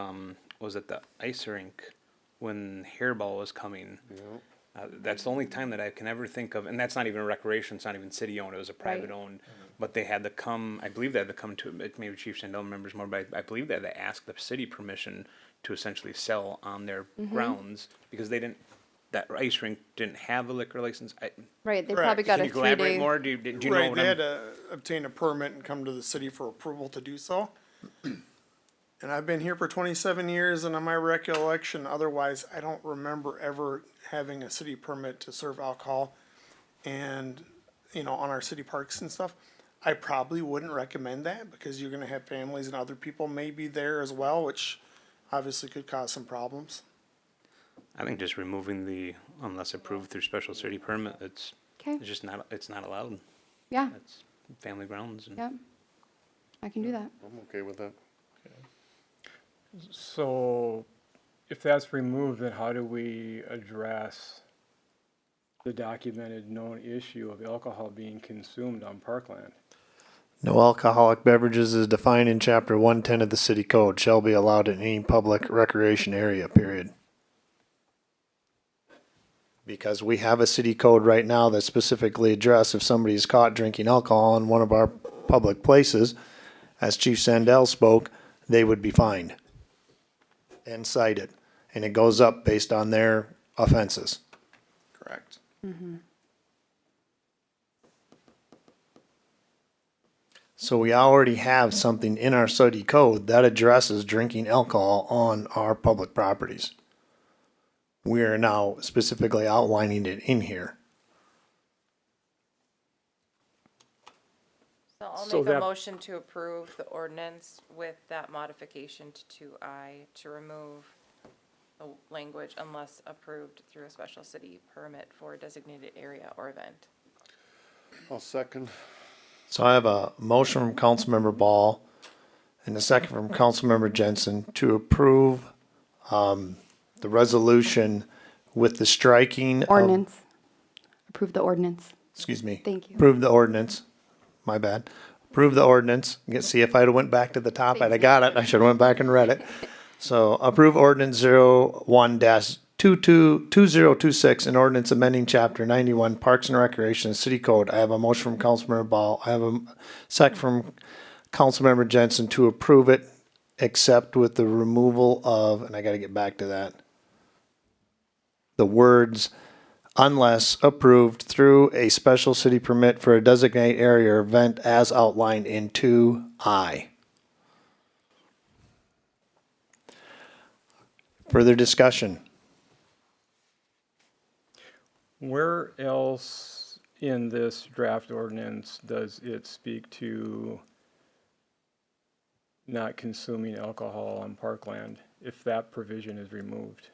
was at the ice rink when Hairball was coming. That's the only time that I can ever think of, and that's not even recreation, it's not even city owned, it was a private Right. owned. But they had to come, I believe they had to come to, maybe Chief Sandell remembers more, but I believe they had to ask the city permission to essentially sell on their grounds, because they didn't, that ice rink didn't have a liquor license. Right, they Correct. probably got Can a you elaborate 3-day. more? Do you know Right, what they I'm? had to obtain a permit and come to the city for approval to do so. And I've been here for 27 years, and on my recollection, otherwise, I don't remember ever having a city permit to serve alcohol and, on our city parks and stuff. I probably wouldn't recommend that because you're gonna have families and other people may be there as well, which obviously could cause some problems. I think just removing the unless approved through special city permit, it's Okay, just not, it's not allowed. yeah, It's family grounds and. yep. I can do that. I'm okay with that. So if that's removed, then how do we address the documented known issue of alcohol being consumed on parkland? No alcoholic beverages is defined in chapter 110 of the city code shall be allowed in any public recreation area, period. Because we have a city code right now that specifically addresses if somebody is caught drinking alcohol in one of our public places, as Chief Sandell spoke, they would be fined and cited. And it goes up based on their offenses. Correct. So we already have something in our city code that addresses drinking alcohol on our public properties. We are now specifically outlining it in here. So I'll So make a that- motion to approve the ordinance with that modification to 2I to remove the language unless approved through a special city permit for a designated area or event. I'll second. So I have a motion from Councilmember Ball and a second from Councilmember Jensen to approve the resolution with the striking of, Ordinance. Approve the ordinance. excuse me. Thank you. Approve the ordinance. My bad. Approve the ordinance. See, if I'd have went back to the top, I'd have got it. I should have went back and read it. So approve ordinance 01-2026, an ordinance amending chapter 91 Parks and Recreation City Code. I have a motion from Councilmember Ball. I have a second from Councilmember Jensen to approve it, except with the removal of, and I gotta get back to that, the words unless approved through a special city permit for a designated area or event as outlined in 2I. Further discussion? Where else in this draft ordinance does it speak to not consuming alcohol on parkland if that provision is removed?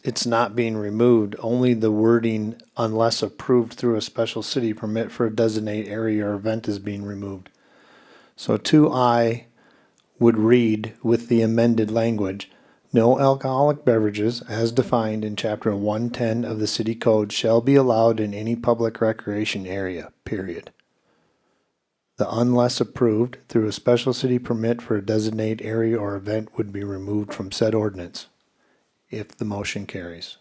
It's not being removed, only the wording unless approved through a special city permit for a designated area or event is being removed. So 2I would read with the amended language, no alcoholic beverages as defined in chapter 110 of the city code shall be allowed in any public recreation area, period. The unless approved through a special city permit for a designated area or event would be removed from said ordinance if the motion carries.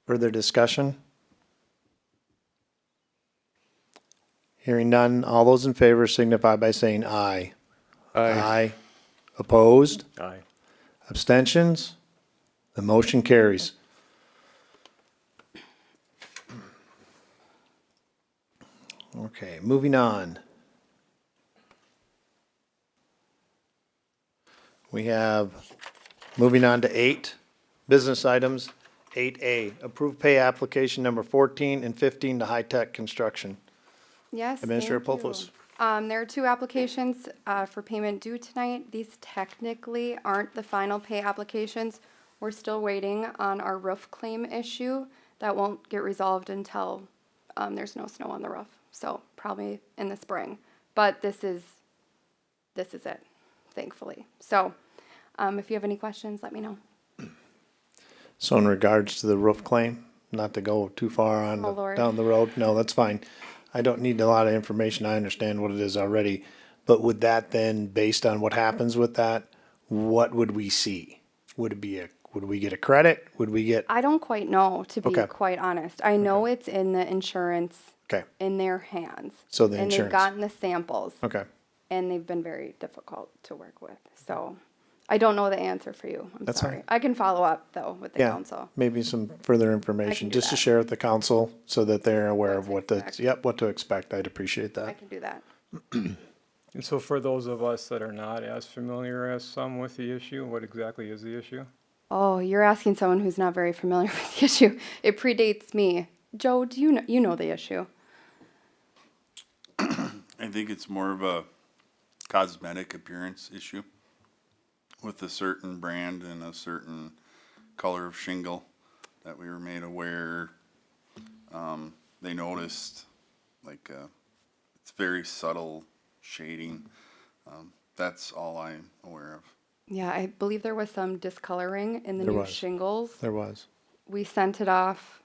Further discussion? Hearing none, all those in favor signify by saying aye. Aye. Opposed? Aye. Abstentions? The motion carries. Okay, moving on. We have, moving on to 8, business items. 8A, approved pay application number 14 and 15 to High Tech Construction. Yes, Administrator thank you. Popos. There are 2 applications for payment due tonight. These technically aren't the final pay applications. We're still waiting on our roof claim issue. That won't get resolved until there's no snow on the roof, so probably in the spring. But this is it, thankfully. So if you have any questions, let me know. So in regards to the roof claim, not to go too far on, Oh, Lord. down the road, no, that's fine. I don't need a lot of information, I understand what it is already. But would that then, based on what happens with that, what would we see? Would we get a credit? Would we get, I don't quite know, to be Okay. quite honest. I know it's in the insurance, okay, in their hands. So the And they've insurance. gotten the samples. okay. And they've been very difficult to work with. So I don't know the answer for you. I'm That's sorry. fine. I can follow up though with the Yeah, council. maybe some further information, do just to that. share with the council so that they're aware What of to what to, expect. yep, what to expect. I'd appreciate I that. can do that. And so for those of us that are not as familiar as some with the issue, what exactly is the issue? Oh, you're asking someone who's not very familiar with the issue. It predates me. Joe, do you know the issue? I think it's more of a cosmetic appearance issue with a certain brand and a certain color of shingle that we were made aware. They noticed like it's very subtle shading. That's all I'm aware of. Yeah, I believe there was some discoloring in the There new was. shingles. There was. We sent it off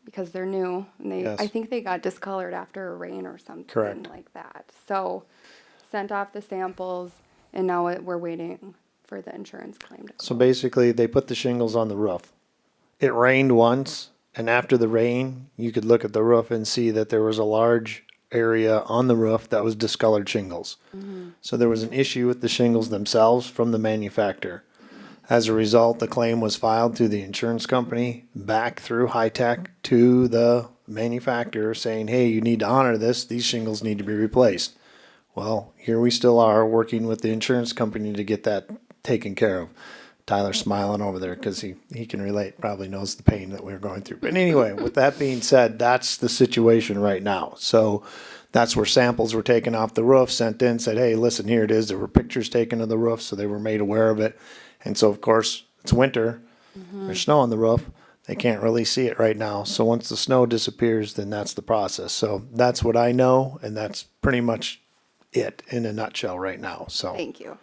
because they're new, and Yes. I think they got discolored after a rain or something Correct. like that. So sent off the samples, and now we're waiting for the insurance claim to So come. basically, they put the shingles on the roof. It rained once, and after the rain, you could look at the roof and see that there was a large area on the roof that was discolored shingles. So there was an issue with the shingles themselves from the manufacturer. As a result, the claim was filed to the insurance company, back through High Tech to the manufacturer saying, hey, you need to honor this. These shingles need to be replaced. Well, here we still are working with the insurance company to get that taken care of. Tyler's smiling over there because he can relate, probably knows the pain that we're going through. But anyway, with that being said, that's the situation right now. So that's where samples were taken off the roof, sent in, said, hey, listen, here it is. There were pictures taken of the roof, so they were made aware of it. And so, of course, it's winter. There's snow on the roof. They can't really see it right now. So once the snow disappears, then that's the process. So that's what I know, and that's pretty much it in a nutshell right now. So Thank you.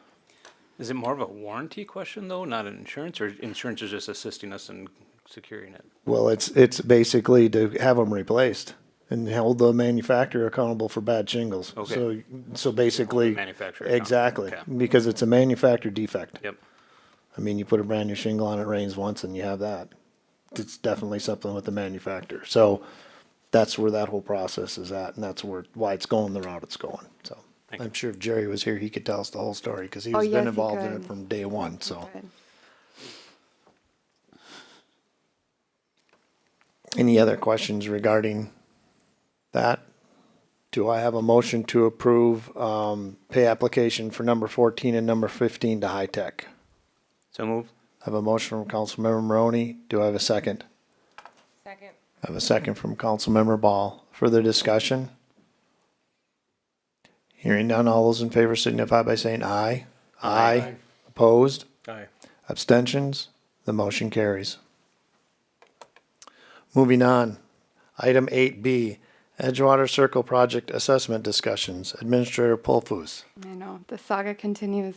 Is it more of a warranty question though, not an insurance, or insurance is just assisting us in securing it? well, it's basically to have them replaced and hold the manufacturer accountable for bad shingles. Okay. So basically, manufacturer accountable. exactly, Okay. because it's a manufacturer defect. Yep. I mean, you put a brand new shingle on, it rains once, and you have that. It's definitely something with the manufacturer. So that's where that whole process is at, and that's why it's going the route it's going. So Thank I'm sure if Jerry was here, he could tell us the whole story because he's Oh, yes, been he involved in could. it from day one. So Good. any other questions regarding that? Do I have a motion to approve pay application for number 14 and number 15 to High Tech? So move. I have a motion from Councilmember Maroney. Do I have a second? Second. I have a second from Councilmember Ball. Further discussion? Hearing none, all those in favor signify by saying aye. Aye. Opposed? Aye. Abstentions? The motion carries. Moving on. Item 8B, Edgewater Circle Project Assessment Discussions. Administrator Polfus. I know, the saga continues.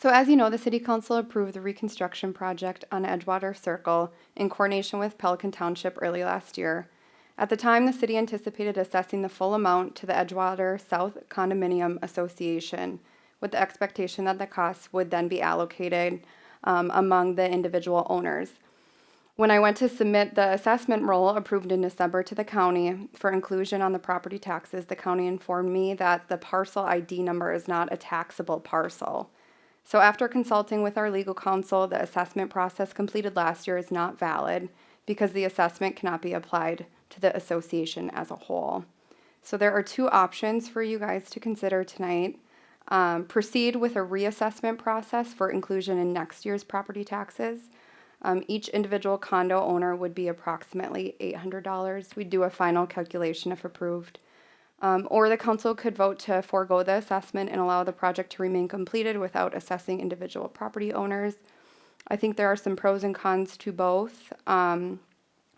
So as you know, the City Council approved the reconstruction project on Edgewater Circle in coordination with Pelican Township early last year. At the time, the city anticipated assessing the full amount to the Edgewater South Condominium Association with the expectation that the costs would then be allocated among the individual owners. When I went to submit the assessment roll approved in December to the county for inclusion on the property taxes, the county informed me that the parcel ID number is not a taxable parcel. So after consulting with our legal counsel, the assessment process completed last year is not valid because the assessment cannot be applied to the association as a whole. So there are two options for you guys to consider tonight. Proceed with a reassessment process for inclusion in next year's property taxes. Each individual condo owner would be approximately $800. We'd do a final calculation if approved. Or the council could vote to forego the assessment and allow the project to remain completed without assessing individual property owners. I think there are some pros and cons to both.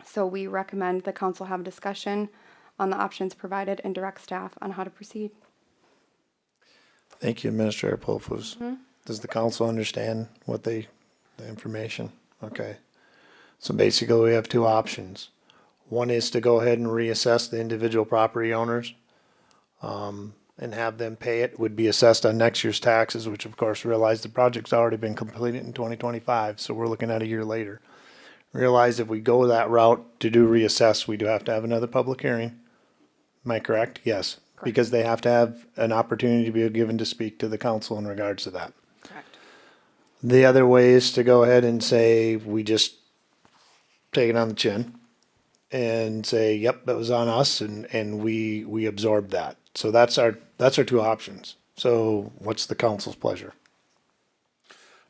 So we recommend the council have a discussion on the options provided and direct staff on how to proceed. Thank you, Administrator Polfus. Does the council understand the information? Okay. So basically, we have two options. One is to go ahead and reassess the individual property owners and have them pay it. Would be assessed on next year's taxes, which of course realize the project's already been completed in 2025, so we're looking at a year later. Realize if we go that route to do reassess, we do have to have another public hearing. Am I correct? Yes. Because they have to have an opportunity to be given to speak to the council in regards to that. Correct. The other way is to go ahead and say, we just take it on the chin and say, yep, that was on us, and we absorbed that. So that's our two options. So what's the council's pleasure?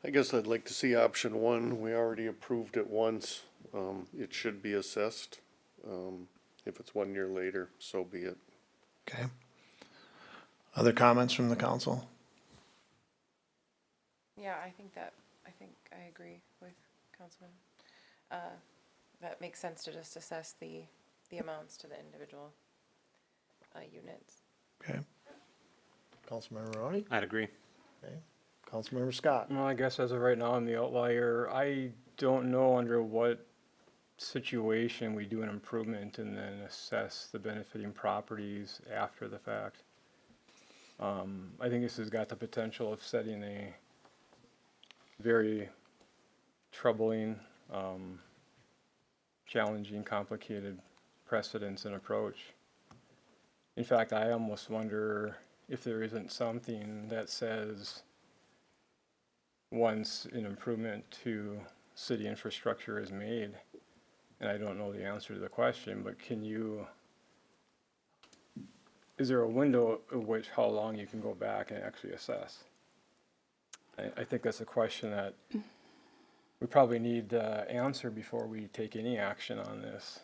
I guess I'd like to see option one. We already approved it once. It should be assessed. If it's 1 year later, so be it. Okay. Other comments from the council? Yeah, I think I agree with Councilman. That makes sense to just assess the amounts to the individual units. Okay. Councilmember Maroney? I'd agree. Okay. Councilmember Scott? Well, I guess as of right now, I'm the outlier. I don't know under what situation we do an improvement and then assess the benefiting properties after the fact. I think this has got the potential of setting a very troubling, challenging, complicated precedence and approach. In fact, I almost wonder if there isn't something that says once an improvement to city infrastructure is made, and I don't know the answer to the question, but is there a window of which how long you can go back and actually assess? I think that's a question that we probably need to answer before we take any action on this.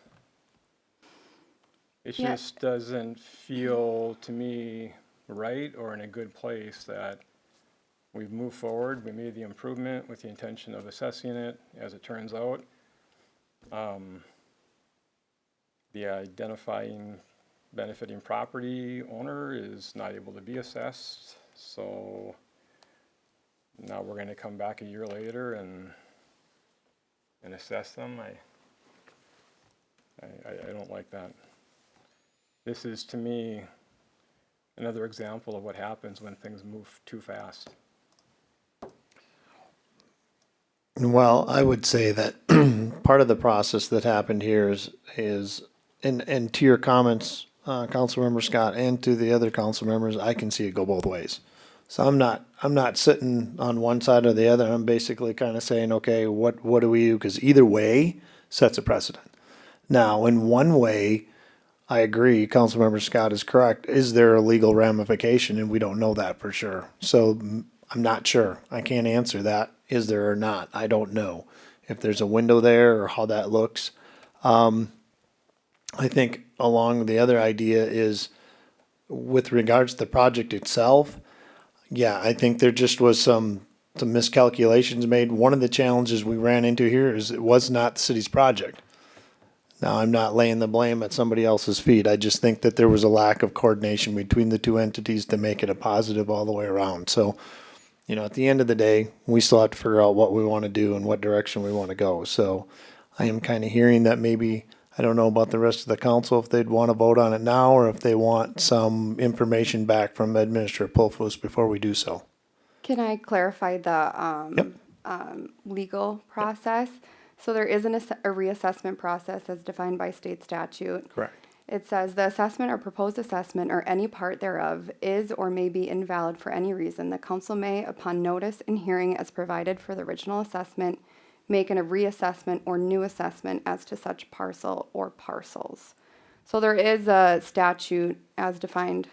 It Yeah. just doesn't feel to me right or in a good place that we've moved forward, we made the improvement with the intention of assessing it, as it turns out. The identifying benefiting property owner is not able to be assessed, so now we're gonna come back a year later and assess them. I don't like that. This is, to me, another example of what happens when things move too fast. Well, I would say that part of the process that happened here is and to your comments, Councilmember Scott, and to the other council members, I can see it go both ways. So I'm not sitting on one side or the other. I'm basically kind of saying, okay, what do we do? Because either way sets a precedent. Now, in one way, I agree, Councilmember Scott is correct. Is there a legal ramification? And we don't know that for sure. So I'm not sure. I can't answer that. Is there or not? I don't know if there's a window there or how that looks. I think along the other idea is with regards to the project itself, yeah, I think there just was some miscalculations made. One of the challenges we ran into here is it was not the city's project. Now, I'm not laying the blame at somebody else's feet. I just think that there was a lack of coordination between the two entities to make it a positive all the way around. So, you know, at the end of the day, we still have to figure out what we want to do and what direction we want to go. So I am kind of hearing that maybe, I don't know about the rest of the council, if they'd want to vote on it now or if they want some information back from Administrator Pulfus before we do so. Can I clarify the legal process? So there is a reassessment process as defined by state statute. Correct. It says the assessment or proposed assessment or any part thereof is or may be invalid for any reason. The council may, upon notice and hearing as provided for the original assessment, make a reassessment or new assessment as to such parcel or parcels. So there is a statute as defined.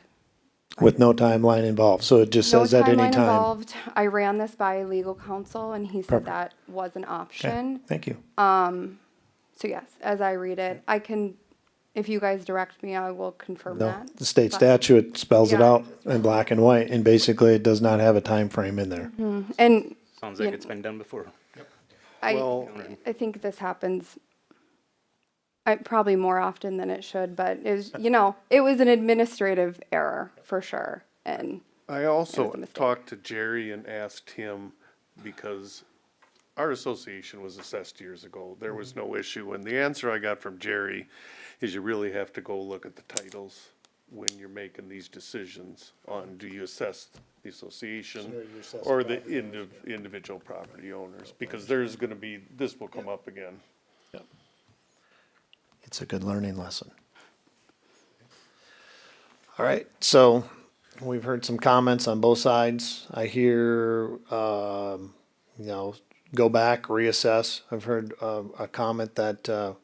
With no timeline involved. So it just No says at any timeline time. involved. I ran this by legal counsel and he said Perfect. that was an Okay, option. thank you. So yes, as I read it, I can, if you guys direct me, I will confirm No, that. the state But- statute spells it Yeah. out in black and white, and basically it does not have a time frame in there. And Sounds like Yeah. it's been done before. Well- I think this happens probably more often than it should, but it was, you know, it was an administrative error for sure. And I It also was a mistake. talked to Jerry and asked him, because our association was assessed years ago, there was no issue, and the answer I got from Jerry is you really have to go look at the titles when you're making these decisions on, do you assess the association or the individual property owners, because there's gonna be, this will come up again. It's a good learning lesson. All right, so we've heard some comments on both sides. I hear, you know, go back, reassess. I've heard a comment that, you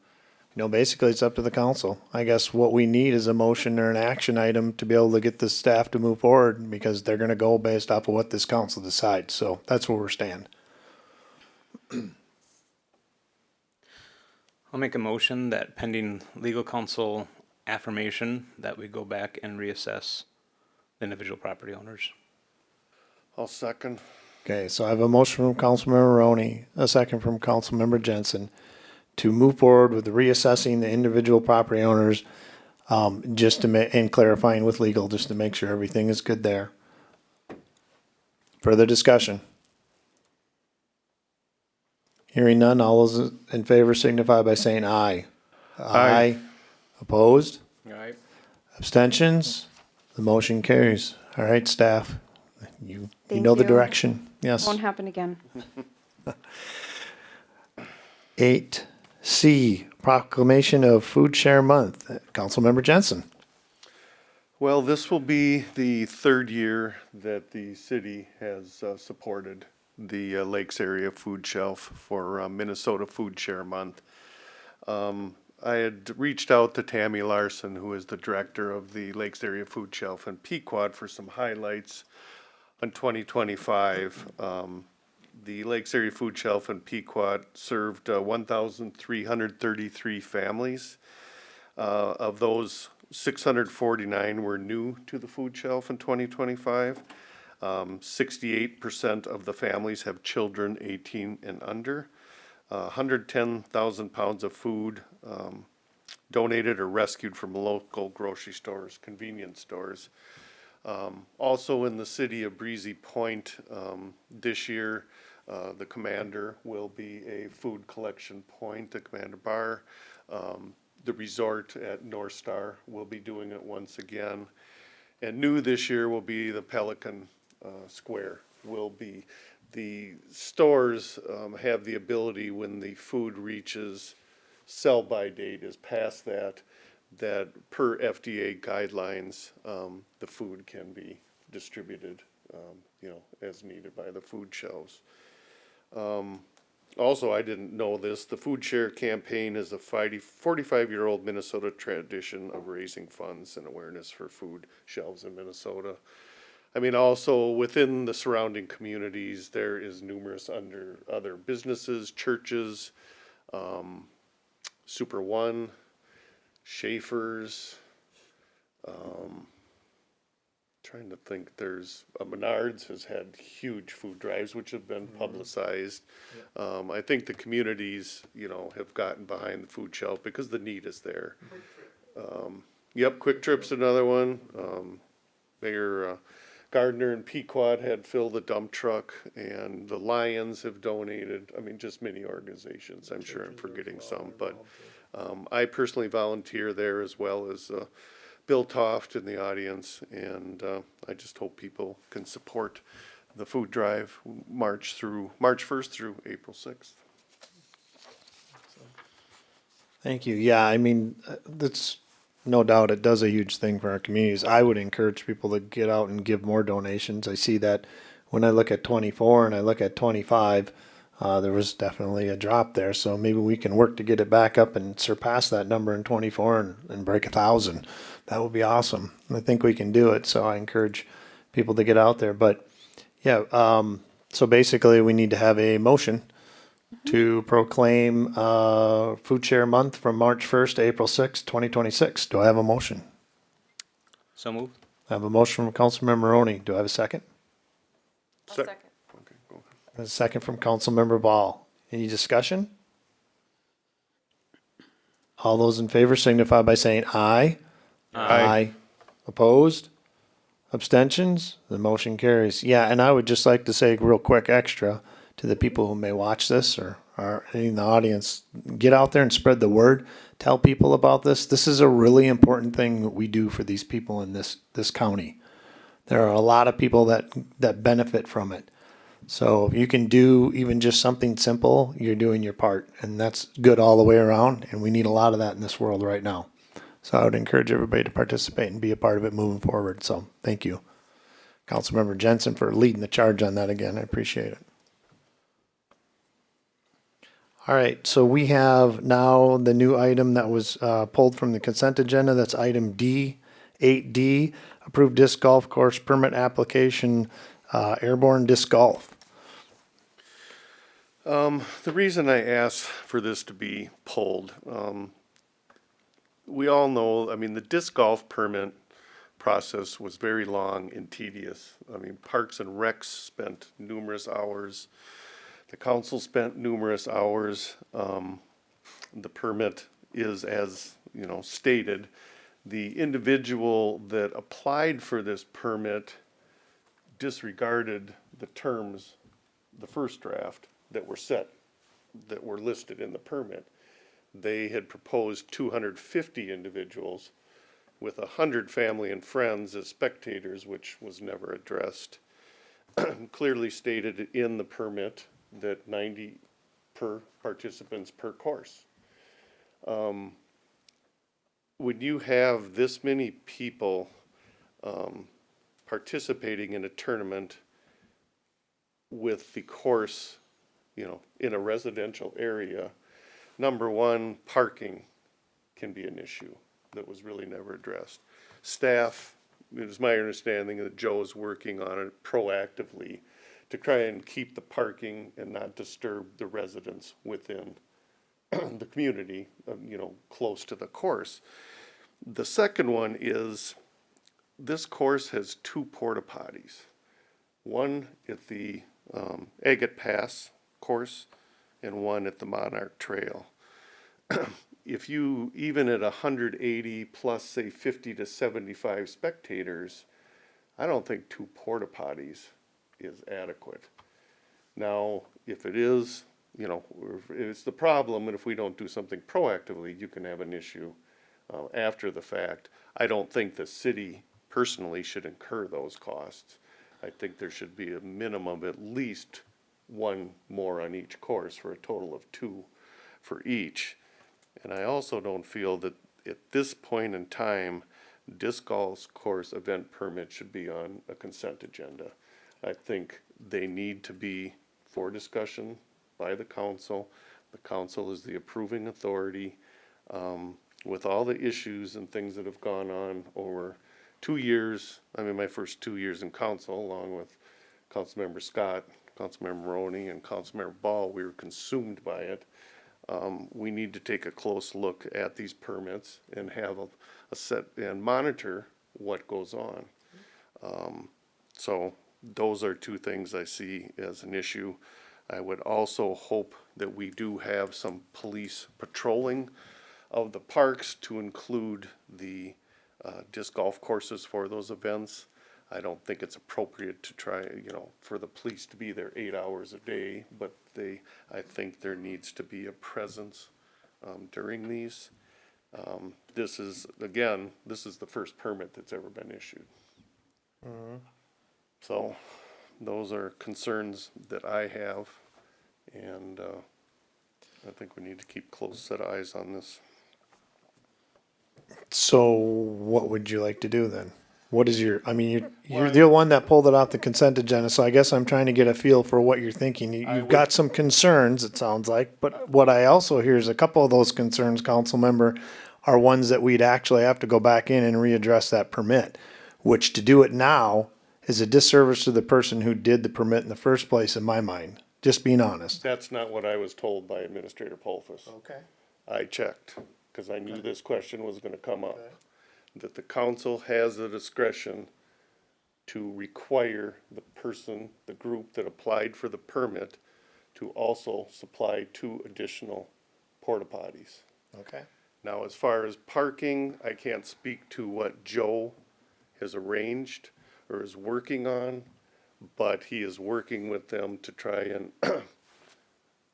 know, basically it's up to the council. I guess what we need is a motion or an action item to be able to get the staff to move forward because they're gonna go based off of what this council decides. So that's where we're stand. I'll make a motion that pending legal counsel affirmation that we go back and reassess the individual property owners. I'll second. Okay, so I have a motion from Councilmember Roney, a second from Councilmember Jensen to move forward with reassessing the individual property owners, just to and clarifying with legal, just to make sure everything is good there. Further discussion? Hearing none, all those in favor signify by saying aye. Aye. Opposed? All right. Abstentions? The motion carries. All right, staff, you Thank know the you. direction. Yes. Won't happen again. 8C, proclamation of Food Share Month. Councilmember Jensen. Well, this will be the third year that the city has supported the Lakes Area Food Shelf for Minnesota Food Share Month. I had reached out to Tammy Larson, who is the director of the Lakes Area Food Shelf in Pequot, for some highlights on 2025. The Lakes Area Food Shelf in Pequot served 1,333 families. Of those, 649 were new to the food shelf in 2025. 68% of the families have children 18 and under. 110,000 pounds of food donated or rescued from local grocery stores, convenience stores. Also in the city of Breezy Point, this year, the Commander will be a food collection point, the Commander Bar. The resort at North Star will be doing it once again. And new this year will be the Pelican Square. The stores have the ability, when the food reaches sell-by date is past that per FDA guidelines, the food can be distributed, as needed by the food shelves. Also, I didn't know this, the Food Share campaign is a 45-year-old Minnesota tradition of raising funds and awareness for food shelves in Minnesota. I mean, also within the surrounding communities, there is numerous other businesses, churches, Super One, Schaefer's, trying to think, there's Menards has had huge food drives which have been publicized. I think the communities, have gotten behind the food shelf because the need is there. Yep, Quick Trip's another one. Mayor Gardner and Pequot had filled the dump truck, and the Lions have donated. I mean, just many organizations. I'm sure I'm forgetting some, but I personally volunteer there, as well as Bill Toft in the audience, and I just hope people can support the food drive March 1st through April 6th. Thank you. Yeah, I mean, that's no doubt it does a huge thing for our communities. I would encourage people to get out and give more donations. I see that when I look at 24 and I look at 25, there was definitely a drop there. So maybe we can work to get it back up and surpass that number in 24 and break 1,000. That would be awesome. I think we can do it. So I encourage people to get out there. But yeah, so basically we need to have a motion to proclaim Food Share Month from March 1st to April 6th, 2026. Do I have a motion? So move. I have a motion from Councilmember Roney. Do I have a second? I'll second. Okay, go ahead. A second from Councilmember Ball. Any discussion? All those in favor signify by saying aye. Aye. Opposed? Abstentions? The motion carries. Yeah, and I would just like to say real quick extra to the people who may watch this or are in the audience, get out there and spread the word. Tell people about this. This is a really important thing that we do for these people in this county. There are a lot of people that benefit from it. So if you can do even just something simple, you're doing your part. And that's good all the way around. And we need a lot of that in this world right now. So I would encourage everybody to participate and be a part of it moving forward. So thank you, Councilmember Jensen, for leading the charge on that again. I appreciate it. All right, so we have now the new item that was pulled from the consent agenda. That's item D, 8D, approved disc golf course permit application, Airborne Disc Golf. The reason I asked for this to be pulled, we all know, I mean, the disc golf permit process was very long and tedious. I mean, Parks and Recs spent numerous hours. The council spent numerous hours. The permit is, as, you know, stated, the individual that applied for this permit disregarded the terms, the first draft, that were set, that were listed in the permit. They had proposed 250 individuals with 100 family and friends as spectators, which was never addressed. Clearly stated in the permit that 90 per participants per course. When you have this many people participating in a tournament with the course, you know, in a residential area, number one, parking can be an issue that was really never addressed. Staff, it is my understanding that Joe is working on it proactively to try and keep the parking and not disturb the residents within the community, you know, close to the course. The second one is, this course has 2 porta potties. One at the Agate Pass course and one at the Monarch Trail. If you, even at 180 plus, say 50 to 75 spectators, I don't think 2 porta potties is adequate. Now, if it is, you know, if it's the problem, and if we don't do something proactively, you can have an issue after the fact. I don't think the city personally should incur those costs. I think there should be a minimum of at least 1 more on each course for a total of 2 for each. And I also don't feel that at this point in time, disc golf course event permit should be on a consent agenda. I think they need to be for discussion by the council. The council is the approving authority. With all the issues and things that have gone on over 2 years, I mean, my first 2 years in council, along with Councilmember Scott, Councilmember Maroney, and Councilmember Ball, we were consumed by it. We need to take a close look at these permits and have a set and monitor what goes on. So those are 2 things I see as an issue. I would also hope that we do have some police patrolling of the parks to include the disc golf courses for those events. I don't think it's appropriate to try, you know, for the police to be there 8 hours a day, but I think there needs to be a presence during these. This is the first permit that's ever been issued. So those are concerns that I have, and I think we need to keep close set of eyes on this. So what would you like to do then? What is your, I mean, you're the one that pulled it off the consent agenda, so I guess I'm trying to get a feel for what you're thinking. You've got some concerns, it sounds like, but what I also hear is a couple of those concerns, council member, are ones that we'd actually have to go back in and readdress that permit, which to do it now is a disservice to the person who did the permit in the first place, in my mind, just being honest. That's not what I was told by Administrator Polfus. Okay. I checked, because I knew this question was gonna come up. That the council has the discretion to require the person, the group that applied for the permit, to also supply 2 additional porta potties. Okay. Now, as far as parking, I can't speak to what Joe has arranged or is working on, but he is working with them to try and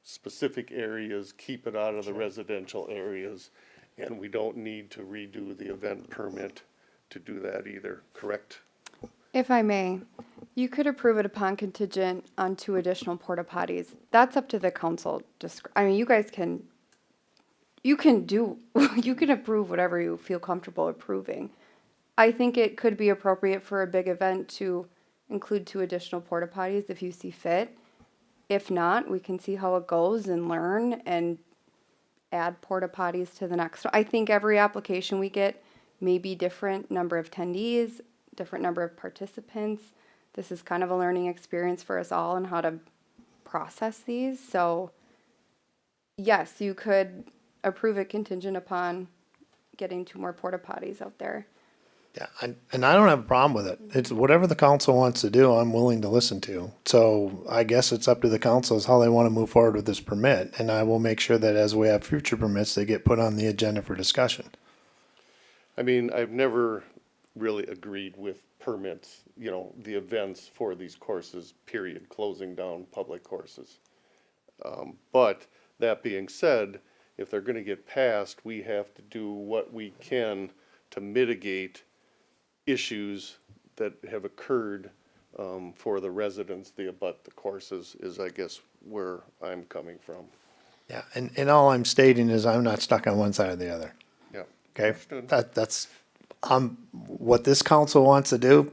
specific areas, keep it out of the residential areas, and we don't need to redo the event permit to do that either, correct? If I may, you could approve it upon contingent on 2 additional porta potties. That's up to the council. I mean, you guys can, you can approve whatever you feel comfortable approving. I think it could be appropriate for a big event to include 2 additional porta potties if you see fit. If not, we can see how it goes and learn and add porta potties to the next. I think every application we get may be different number of attendees, different number of participants. This is kind of a learning experience for us all on how to process these. So yes, you could approve it contingent upon getting 2 more porta potties out there. Yeah, and I don't have a problem with it. It's whatever the council wants to do, I'm willing to listen to. So I guess it's up to the council is how they want to move forward with this permit. And I will make sure that as we have future permits, they get put on the agenda for discussion. I mean, I've never really agreed with permits, you know, the events for these courses, period, closing down public courses. But that being said, if they're gonna get passed, we have to do what we can to mitigate issues that have occurred, for the residents, the abut the courses is, I guess, where I'm coming from. Yeah, and all I'm stating is I'm not stuck on one side or the other. Yeah. Okay? Understood. That's, what this council wants to do,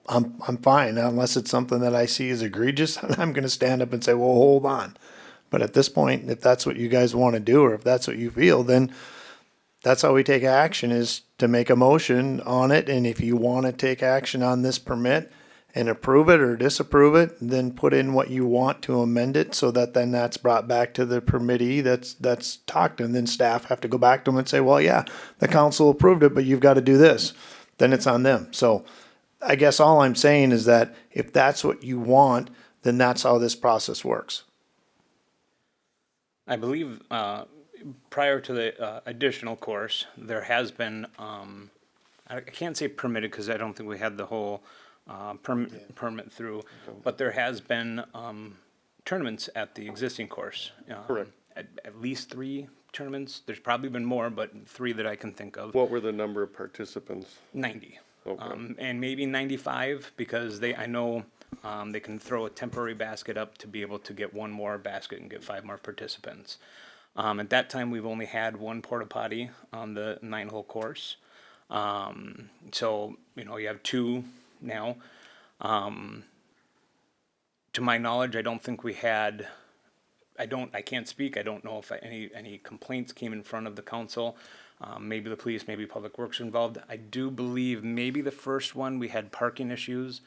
I'm fine, unless it's something that I see as egregious, and I'm gonna stand up and say, well, hold on. But at this point, if that's what you guys wanna do, or if that's what you feel, then that's how we take action, is to make a motion on it, and if you wanna take action on this permit and approve it or disapprove it, then put in what you want to amend it, so that then that's brought back to the permittee that's talked, and then staff have to go back to them and say, well, yeah, the council approved it, but you've gotta do this. Then it's on them. So I guess all I'm saying is that if that's what you want, then that's how this process works. I believe prior to the additional course, there has been, I can't say permitted because I don't think we had the whole permit through, but there has been tournaments at the existing course. Correct. At least 3 tournaments. There's probably been more, but 3 that I can think of. What were the number of participants? 90. Okay. And maybe 95 because I know they can throw a temporary basket up to be able to get 1 more basket and get 5 more participants. At that time, we've only had 1 porta potty on the 9-hole course. So, you know, you have 2 now. To my knowledge, I don't think we had, I can't speak, I don't know if any complaints came in front of the council. Maybe the police, maybe Public Works were involved. I do believe maybe the first one we had parking issues.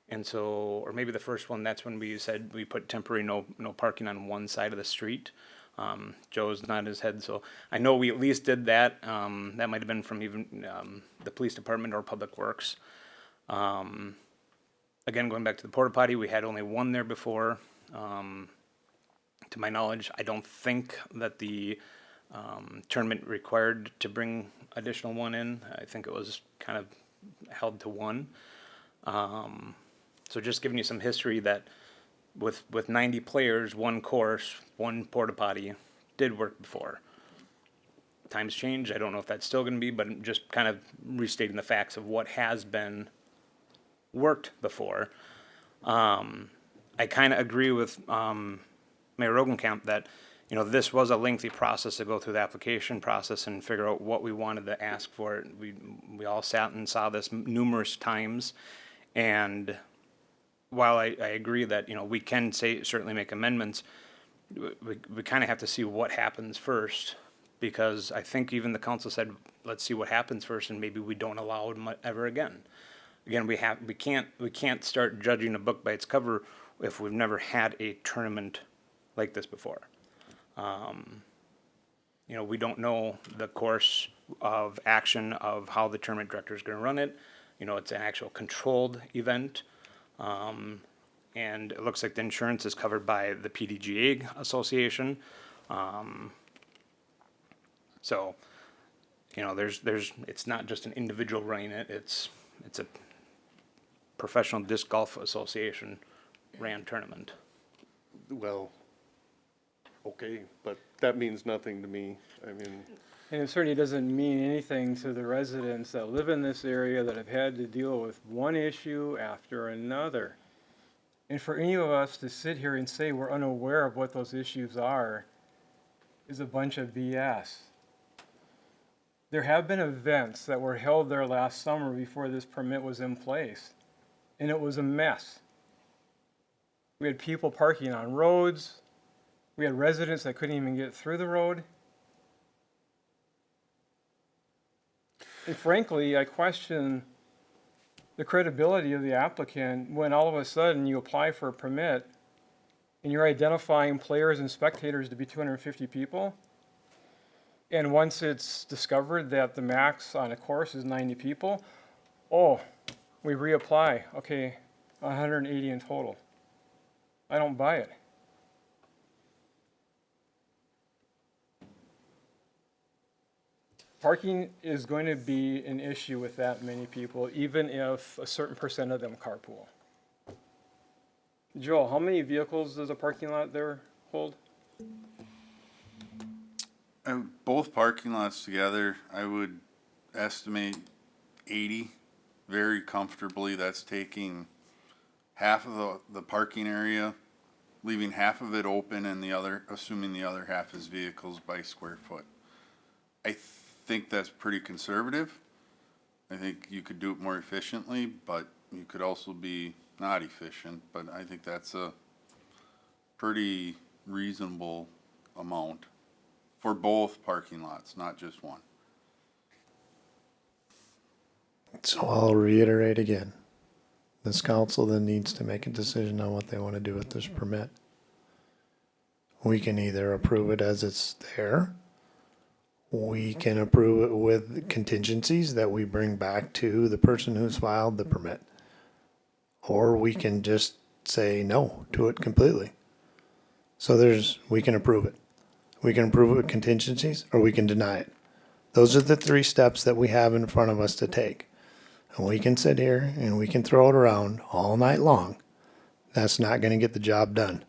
And so, or maybe the first one, that's when we said we put temporary no parking on one side of the street. Joe's nodding his head, so I know we at least did that. That might have been from even the police department or Public Works. Again, going back to the porta potty, we had only 1 there before. To my knowledge, I don't think that the tournament required to bring additional 1 in. I think it was kind of held to 1. So just giving you some history that with 90 players, 1 course, 1 porta potty did work before. Times change. I don't know if that's still going to be, but just kind of restating the facts of what has been worked before. I kind of agree with Mayor Rogenkamp that, you know, this was a lengthy process to go through the application process and figure out what we wanted to ask for. We all sat and saw this numerous times, and while I agree that, you know, we can certainly make amendments, we kind of have to see what happens first, because I think even the council said, let's see what happens first, and maybe we don't allow it ever again. Again, we can't start judging a book by its cover if we've never had a tournament like this before. You know, we don't know the course of action of how the tournament director is going to run it. You know, it's an actual controlled event. And it looks like the insurance is covered by the PDGA Association. So, you know, it's not just an individual running it, it's a Professional Disc Golf Association ran tournament. Well, okay, but that means nothing to me. I mean, And it certainly doesn't mean anything to the residents that live in this area that have had to deal with one issue after another. And for any of us to sit here and say we're unaware of what those issues are is a bunch of BS. There have been events that were held there last summer before this permit was in place, and it was a mess. We had people parking on roads. We had residents that couldn't even get through the road. And frankly, I question the credibility of the applicant when all of a sudden you apply for a permit and you're identifying players and spectators to be 250 people. And once it's discovered that the max on a course is 90 people, oh, we reapply. Okay, 180 in total. I don't buy it. Parking is going to be an issue with that many people, even if a certain percent of them carpool. Joel, how many vehicles does a parking lot there hold? Both parking lots together, I would estimate 80 very comfortably. That's taking half of the parking area, leaving half of it open, and the other, assuming the other half is vehicles by square foot. I think that's pretty conservative. I think you could do it more efficiently, but you could also be not efficient. But I think that's a pretty reasonable amount for both parking lots, not just one. So I'll reiterate again. This council then needs to make a decision on what they want to do with this permit. We can either approve it as it's there. We can approve it with contingencies that we bring back to the person who's filed the permit. Or we can just say no to it completely. So we can approve it. We can approve it with contingencies, or we can deny it. Those are the three steps that we have in front of us to take. And we can sit here and we can throw it around all night long. That's not going to get the job done.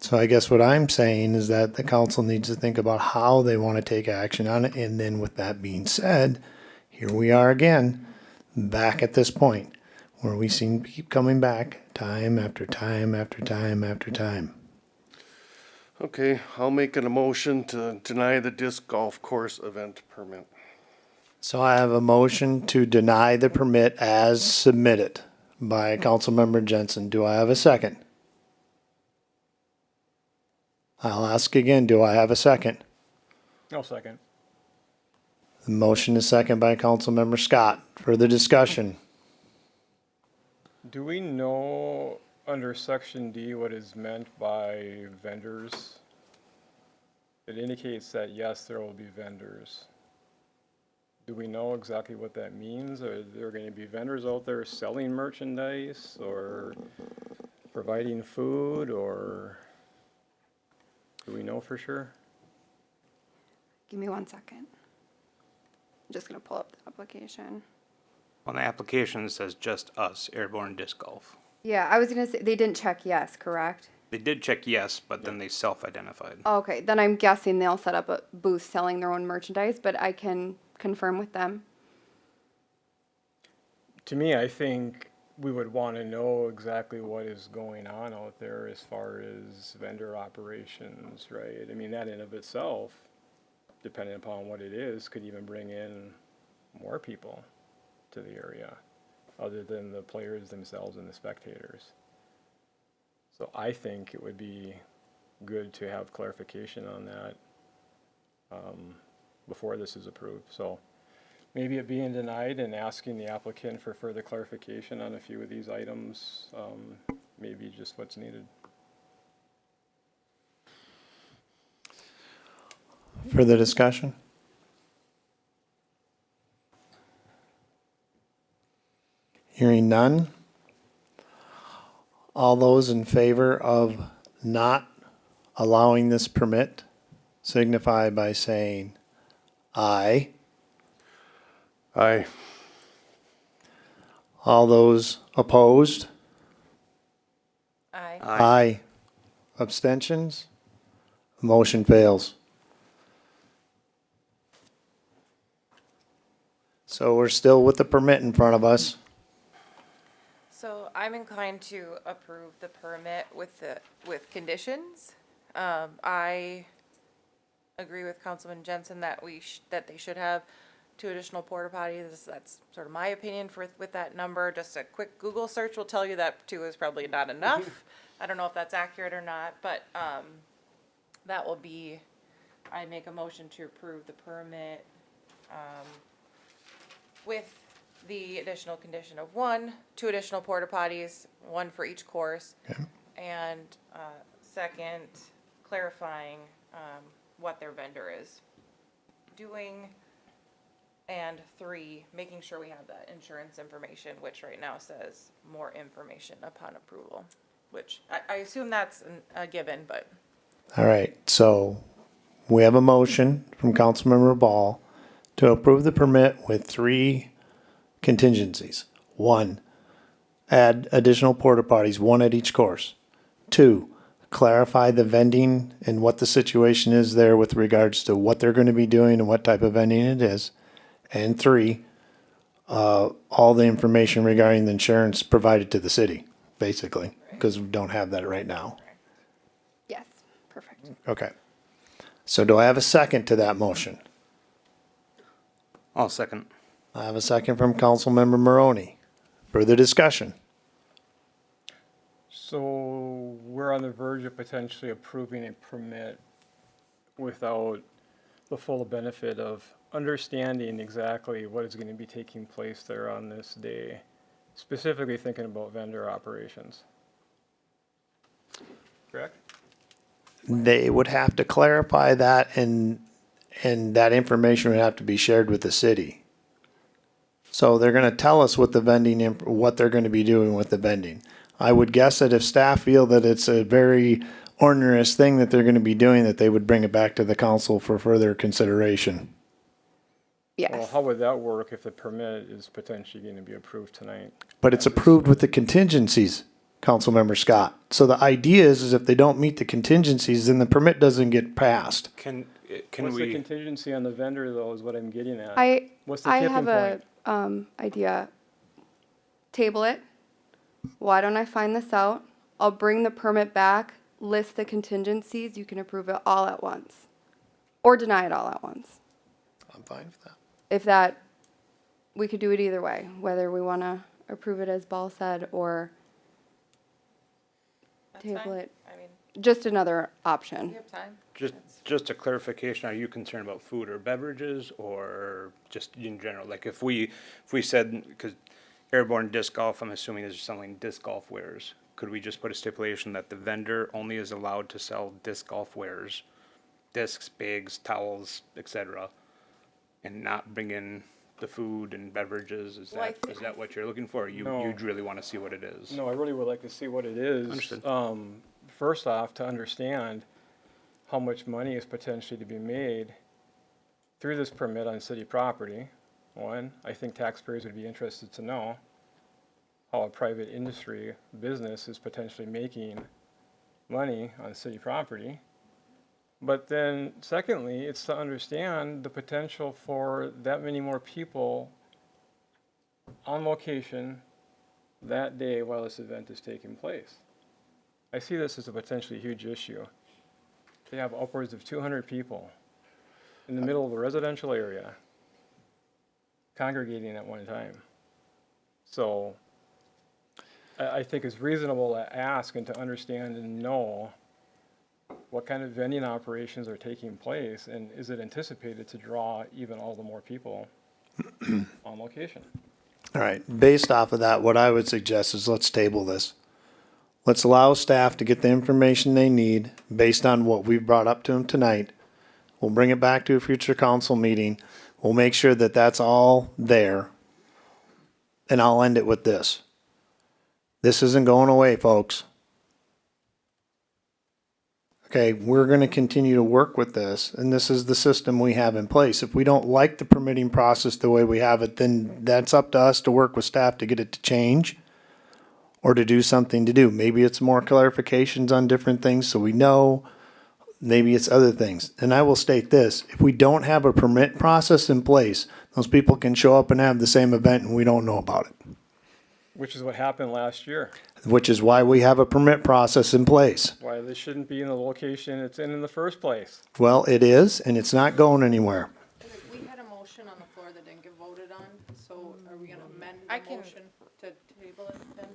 So I guess what I'm saying is that the council needs to think about how they want to take action on it. And then with that being said, here we are again, back at this point where we seem to keep coming back time after time after time after time. Okay, I'll make an motion to deny the disc golf course event permit. So I have a motion to deny the permit as submitted by Councilmember Jensen. Do I have a second? I'll ask again, do I have a second? No second. The motion is second by Councilmember Scott. Further discussion? Do we know under section D what is meant by vendors? It indicates that yes, there will be vendors. Do we know exactly what that means? Are there going to be vendors out there selling merchandise or providing food, or do we know for sure? Give me 1 second. I'm just gonna pull up the application. On the application, it says just us, Airborne Disc Golf. Yeah, I was gonna say, they didn't check yes, correct? They did check yes, but then they self-identified. Okay, then I'm guessing they'll set up a booth selling their own merchandise, but I can confirm with them. To me, I think we would want to know exactly what is going on out there as far as vendor operations, right? I mean, that in of itself, depending upon what it is, could even bring in more people to the area, other than the players themselves and the spectators. So I think it would be good to have clarification on that before this is approved. So maybe it being denied and asking the applicant for further clarification on a few of these items, maybe just what's needed. Further discussion? Hearing none. All those in favor of not allowing this permit signify by saying aye. Aye. All those opposed? Aye. Aye. Abstentions? Motion fails. So we're still with the permit in front of us. So I'm inclined to approve the permit with conditions. I agree with Councilman Jensen that that they should have 2 additional porta potties. That's sort of my opinion with that number. Just a quick Google search will tell you that 2 is probably not enough. I don't know if that's accurate or not, but that will be, I make a motion to approve the permit with the additional condition of 2 additional porta potties, 1 for each course. Okay. And second, clarifying what their vendor is. doing, and 3, making sure we have that insurance information, which right now says more information upon approval, which I assume that's a given, but All right, so we have a motion from Councilmember Ball to approve the permit with 3 contingencies. 1, add additional porta potties, 1 at each course. 2, clarify the vending and what the situation is there with regards to what they're going to be doing and what type of vending it is. And 3, all the information regarding the insurance provided to the city, basically, because we don't have that right now. Yes, perfect. Okay. So do I have a second to that motion? I'll second. I have a second from Councilmember Maroney. Further discussion? So we're on the verge of potentially approving a permit without the full benefit of understanding exactly what is going to be taking place there on this day, specifically thinking about vendor operations. Correct? They would have to clarify that and that information would have to be shared with the city. So they're gonna tell us what the vending, what they're gonna be doing with the vending. I would guess that if staff feel that it's a very onerous thing that they're gonna be doing, that they would bring it back to the council for further consideration. Well, Yes. how would that work if the permit is potentially going to be approved tonight? But it's approved with the contingencies, Councilmember Scott. So the idea is if they don't meet the contingencies, then the permit doesn't get passed. Can What's the we, contingency on the vendor though, is what I'm getting at. I What's the I tipping have a point? idea. Table it. Why don't I find this out? I'll bring the permit back, list the contingencies. You can approve it all at once, or deny it all at once. I'm fine with that. If that, we could do it either way, whether we want to approve it as Ball said or that's table fine. it. I mean, Just another we option. have time. just a clarification, are you concerned about food or beverages or just in general? Like if we said, because Airborne Disc Golf, I'm assuming is selling disc golf wares, could we just put a stipulation that the vendor only is allowed to sell disc golf wares, discs, bags, towels, etc., and not bring in the food and beverages? Is Well, I that, is that what you're looking for, or No. you'd really want to see what it is? No, I really would like to see what it is. Understood. First off, to understand how much money is potentially to be made through this permit on city property. One, I think taxpayers would be interested to know how a private industry business is potentially making money on city property. But then secondly, it's to understand the potential for that many more people on location that day while this event is taking place. I see this as a potentially huge issue. They have upwards of 200 people in the middle of a residential area congregating at one time. So I think it's reasonable to ask and to understand and know what kind of vending operations are taking place, and is it anticipated to draw even all the more people on location? All right, based off of that, what I would suggest is let's table this. Let's allow staff to get the information they need based on what we've brought up to them tonight. We'll bring it back to a future council meeting. We'll make sure that that's all there. And I'll end it with this. This isn't going away, folks. Okay, we're gonna continue to work with this, and this is the system we have in place. If we don't like the permitting process the way we have it, then that's up to us to work with staff to get it to change or to do something to do. Maybe it's more clarifications on different things so we know. Maybe it's other things. And I will state this, if we don't have a permit process in place, those people can show up and have the same event and we don't know about it. Which is what happened last year. Which is why we have a permit process in place. Why this shouldn't be in the location it's in the first place. Well, it is, and it's not going anywhere. We had a motion on the floor that didn't get voted on, so are we gonna amend I the can- motion to table it then?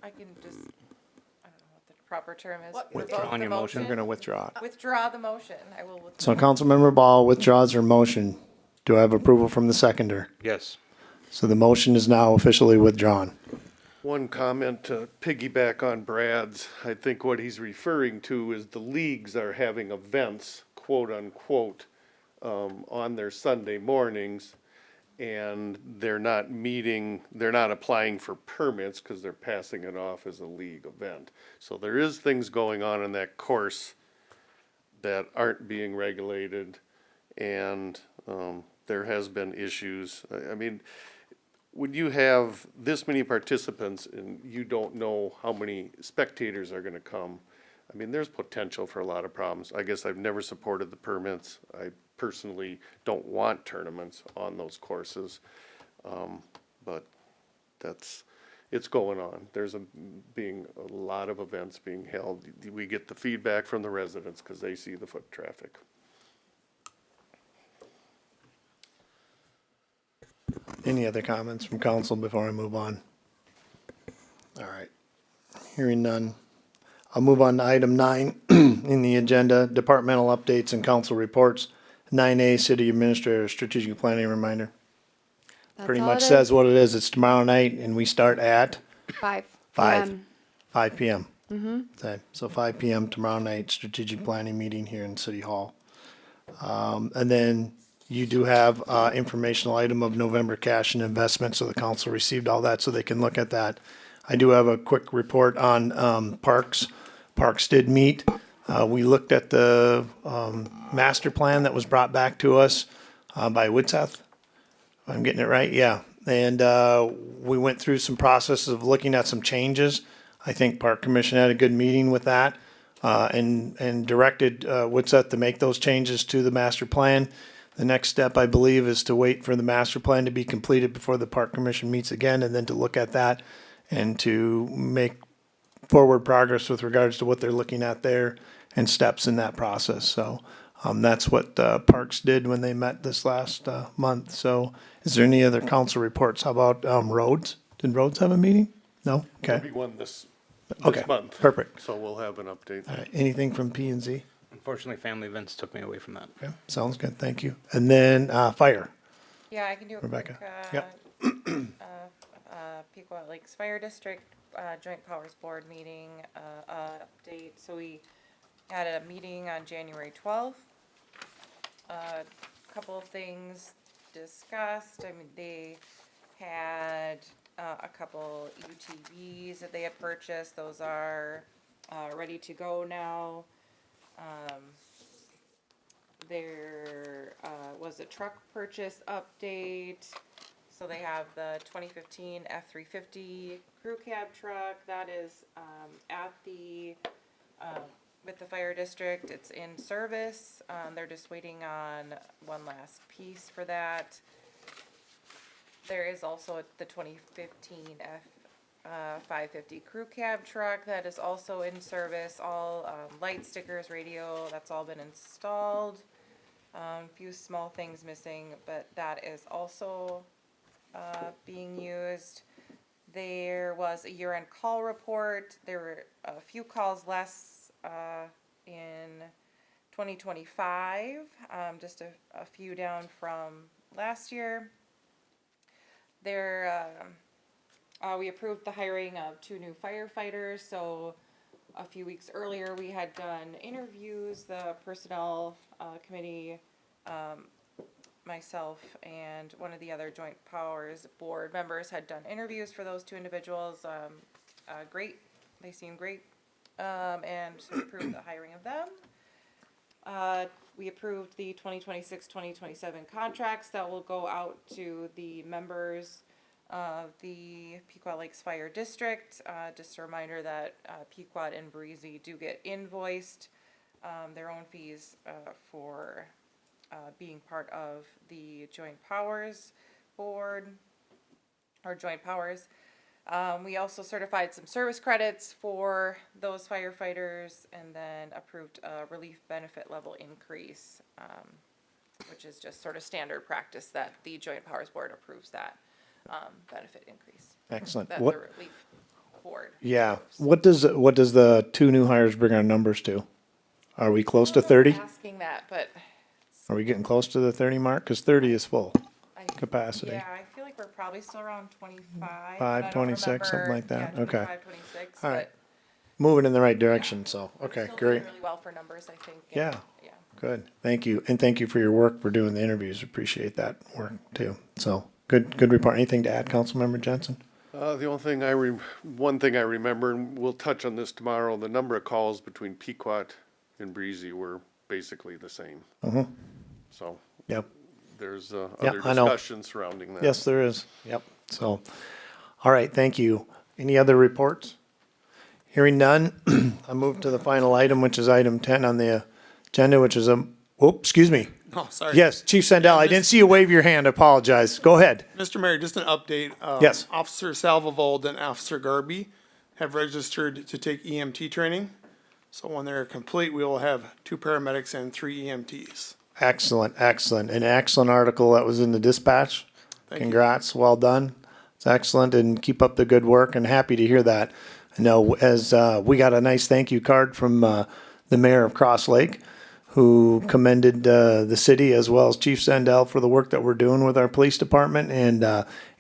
I can just, I don't know what the proper term is. What? Revoke Withdraw on the your motion? I'm gonna withdraw it. Withdraw the motion. I will So withdraw. Councilmember Ball withdraws her motion. Do I have approval from the seconder? Yes. So the motion is now officially withdrawn. One comment to piggyback on Brad's, I think what he's referring to is the leagues are having events, quote unquote, on their Sunday mornings, and they're not applying for permits because they're passing it off as a league event. So there is things going on in that course that aren't being regulated, and there has been issues. I mean, when you have this many participants and you don't know how many spectators are gonna come, I mean, there's potential for a lot of problems. I guess I've never supported the permits. I personally don't want tournaments on those courses. But it's going on. There's being a lot of events being held. We get the feedback from the residents because they see the foot traffic. Any other comments from council before I move on? All right. Hearing none. I'll move on to item 9 in the agenda, departmental updates and council reports. 9A, city administrator strategic planning reminder. That's Pretty all much it says is. what it is. It's tomorrow night and we start at 5 5. p.m. 5 p.m. Okay, so 5 p.m. tomorrow night, strategic planning meeting here in City Hall. And then you do have informational item of November cash and investment, so the council received all that, so they can look at that. I do have a quick report on parks. Parks did meet. We looked at the master plan that was brought back to us by Witzeth. If I'm getting it right, yeah. And we went through some processes of looking at some changes. I think Park Commission had a good meeting with that and directed Witzeth to make those changes to the master plan. The next step, I believe, is to wait for the master plan to be completed before the Park Commission meets again, and then to look at that and to make forward progress with regards to what they're looking at there and steps in that process. So that's what Parks did when they met this last month. So is there any other council reports? How about roads? Did roads have a meeting? No? There'll Okay. be one this Okay, month. perfect. So we'll have an update. All right, anything from P and Z? Unfortunately, family events took me away from that. Okay, sounds good, thank you. And then fire. Yeah, I can do a Rebecca. quick, Yep. Pequot Lakes Fire District, Joint Powers Board meeting, update. So we had a meeting on January 12th. Couple of things discussed. I mean, they had, a couple UTVs that they had purchased. Those are, ready to go now. There was a truck purchase update. So they have the 2015 F-350 crew cab truck that is at the, with the fire district. It's in service. They're just waiting on one last piece for that. There is also the 2015 F-550 crew cab truck that is also in service. All light stickers, radio, that's all been installed. A few small things missing, but that is also being used. There was a year-end call report. There were a few calls less in 2025, just a few down from last year. There, we approved the hiring of 2 new firefighters. So a few weeks earlier, we had done interviews. The personnel committee, myself and one of the other Joint Powers Board members had done interviews for those 2 individuals. Great, they seem great, and so approved the hiring of them. We approved the 2026-2027 contracts that will go out to the members of the Pequot Lakes Fire District. Just a reminder that Pequot and Breezy do get invoiced their own fees for being part of the Joint Powers Board, or Joint Powers. We also certified some service credits for those firefighters and then approved a relief benefit level increase, which is just sort of standard practice that the Joint Powers Board approves that benefit increase. Excellent. That What, the relief board. yeah, approves. what does the 2 new hires bring our numbers to? Are we close to 30? Asking that, but Are we getting close to the 30 mark? Because 30 is full I, capacity. yeah, I feel like we're probably still around 25. 5, I don't 26, something remember. like that. Yeah, Okay. 25, 26, All right. but Moving in the right direction, so, okay, still doing great. really well for numbers, I think. and- Yeah. Yeah. Good. Thank you. And thank you for your work for doing the interviews. Appreciate that work too. So good report. Anything to add, Councilmember Jensen? The only thing one thing I remember, and we'll touch on this tomorrow, the number of calls between Pequot and Breezy were basically the same. So Yep. there's Yeah, other I know. discussion surrounding that. Yes, there is. Yep. So, all right. Thank you. Any other reports? Hearing none, I move to the final item, which is item 10 on the agenda, which is excuse me. Oh, sorry. Yes, Chief Sandell, I didn't see you wave your hand. I apologize. Go ahead. Mr. Mayor, just an update. Yes. Officer Salvold and Officer Garby have registered to take EMT training. So when they're complete, we will have 2 paramedics and 3 EMTs. Excellent, excellent. An excellent article that was in the dispatch. Thank you. Congrats, well done. It's excellent and keep up the good work and happy to hear that. I know as we got a nice thank you card from the mayor of Cross Lake who commended the city as well as Chief Sandell for the work that we're doing with our police department. And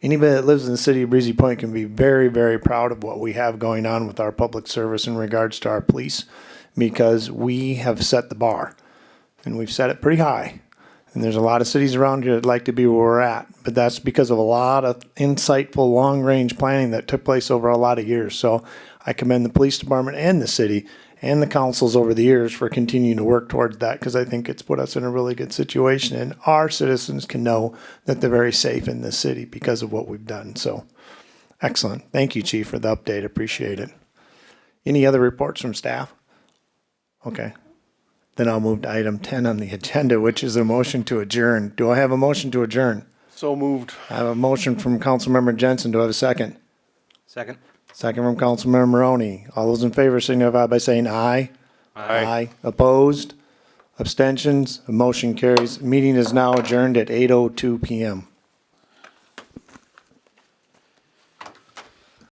anybody that lives in the city of Breezy Point can be very, very proud of what we have going on with our public service in regards to our police because we have set the bar and we've set it pretty high. And there's a lot of cities around here that'd like to be where we're at, but that's because of a lot of insightful long-range planning that took place over a lot of years. So I commend the police department and the city and the councils over the years for continuing to work towards that because I think it's put us in a really good situation and our citizens can know that they're very safe in this city because of what we've done. So excellent. Thank you, Chief, for the update. Appreciate it. Any other reports from staff? Okay. Then I'll move to item 10 on the agenda, which is a motion to adjourn. Do I have a motion to adjourn? So moved. I have a motion from Councilmember Jensen. Do I have a second? Second. Second from Councilmember Maroney. All those in favor signify by saying aye. Aye. Opposed? Abstentions? The motion carries. Meeting is now adjourned at 8:02 PM.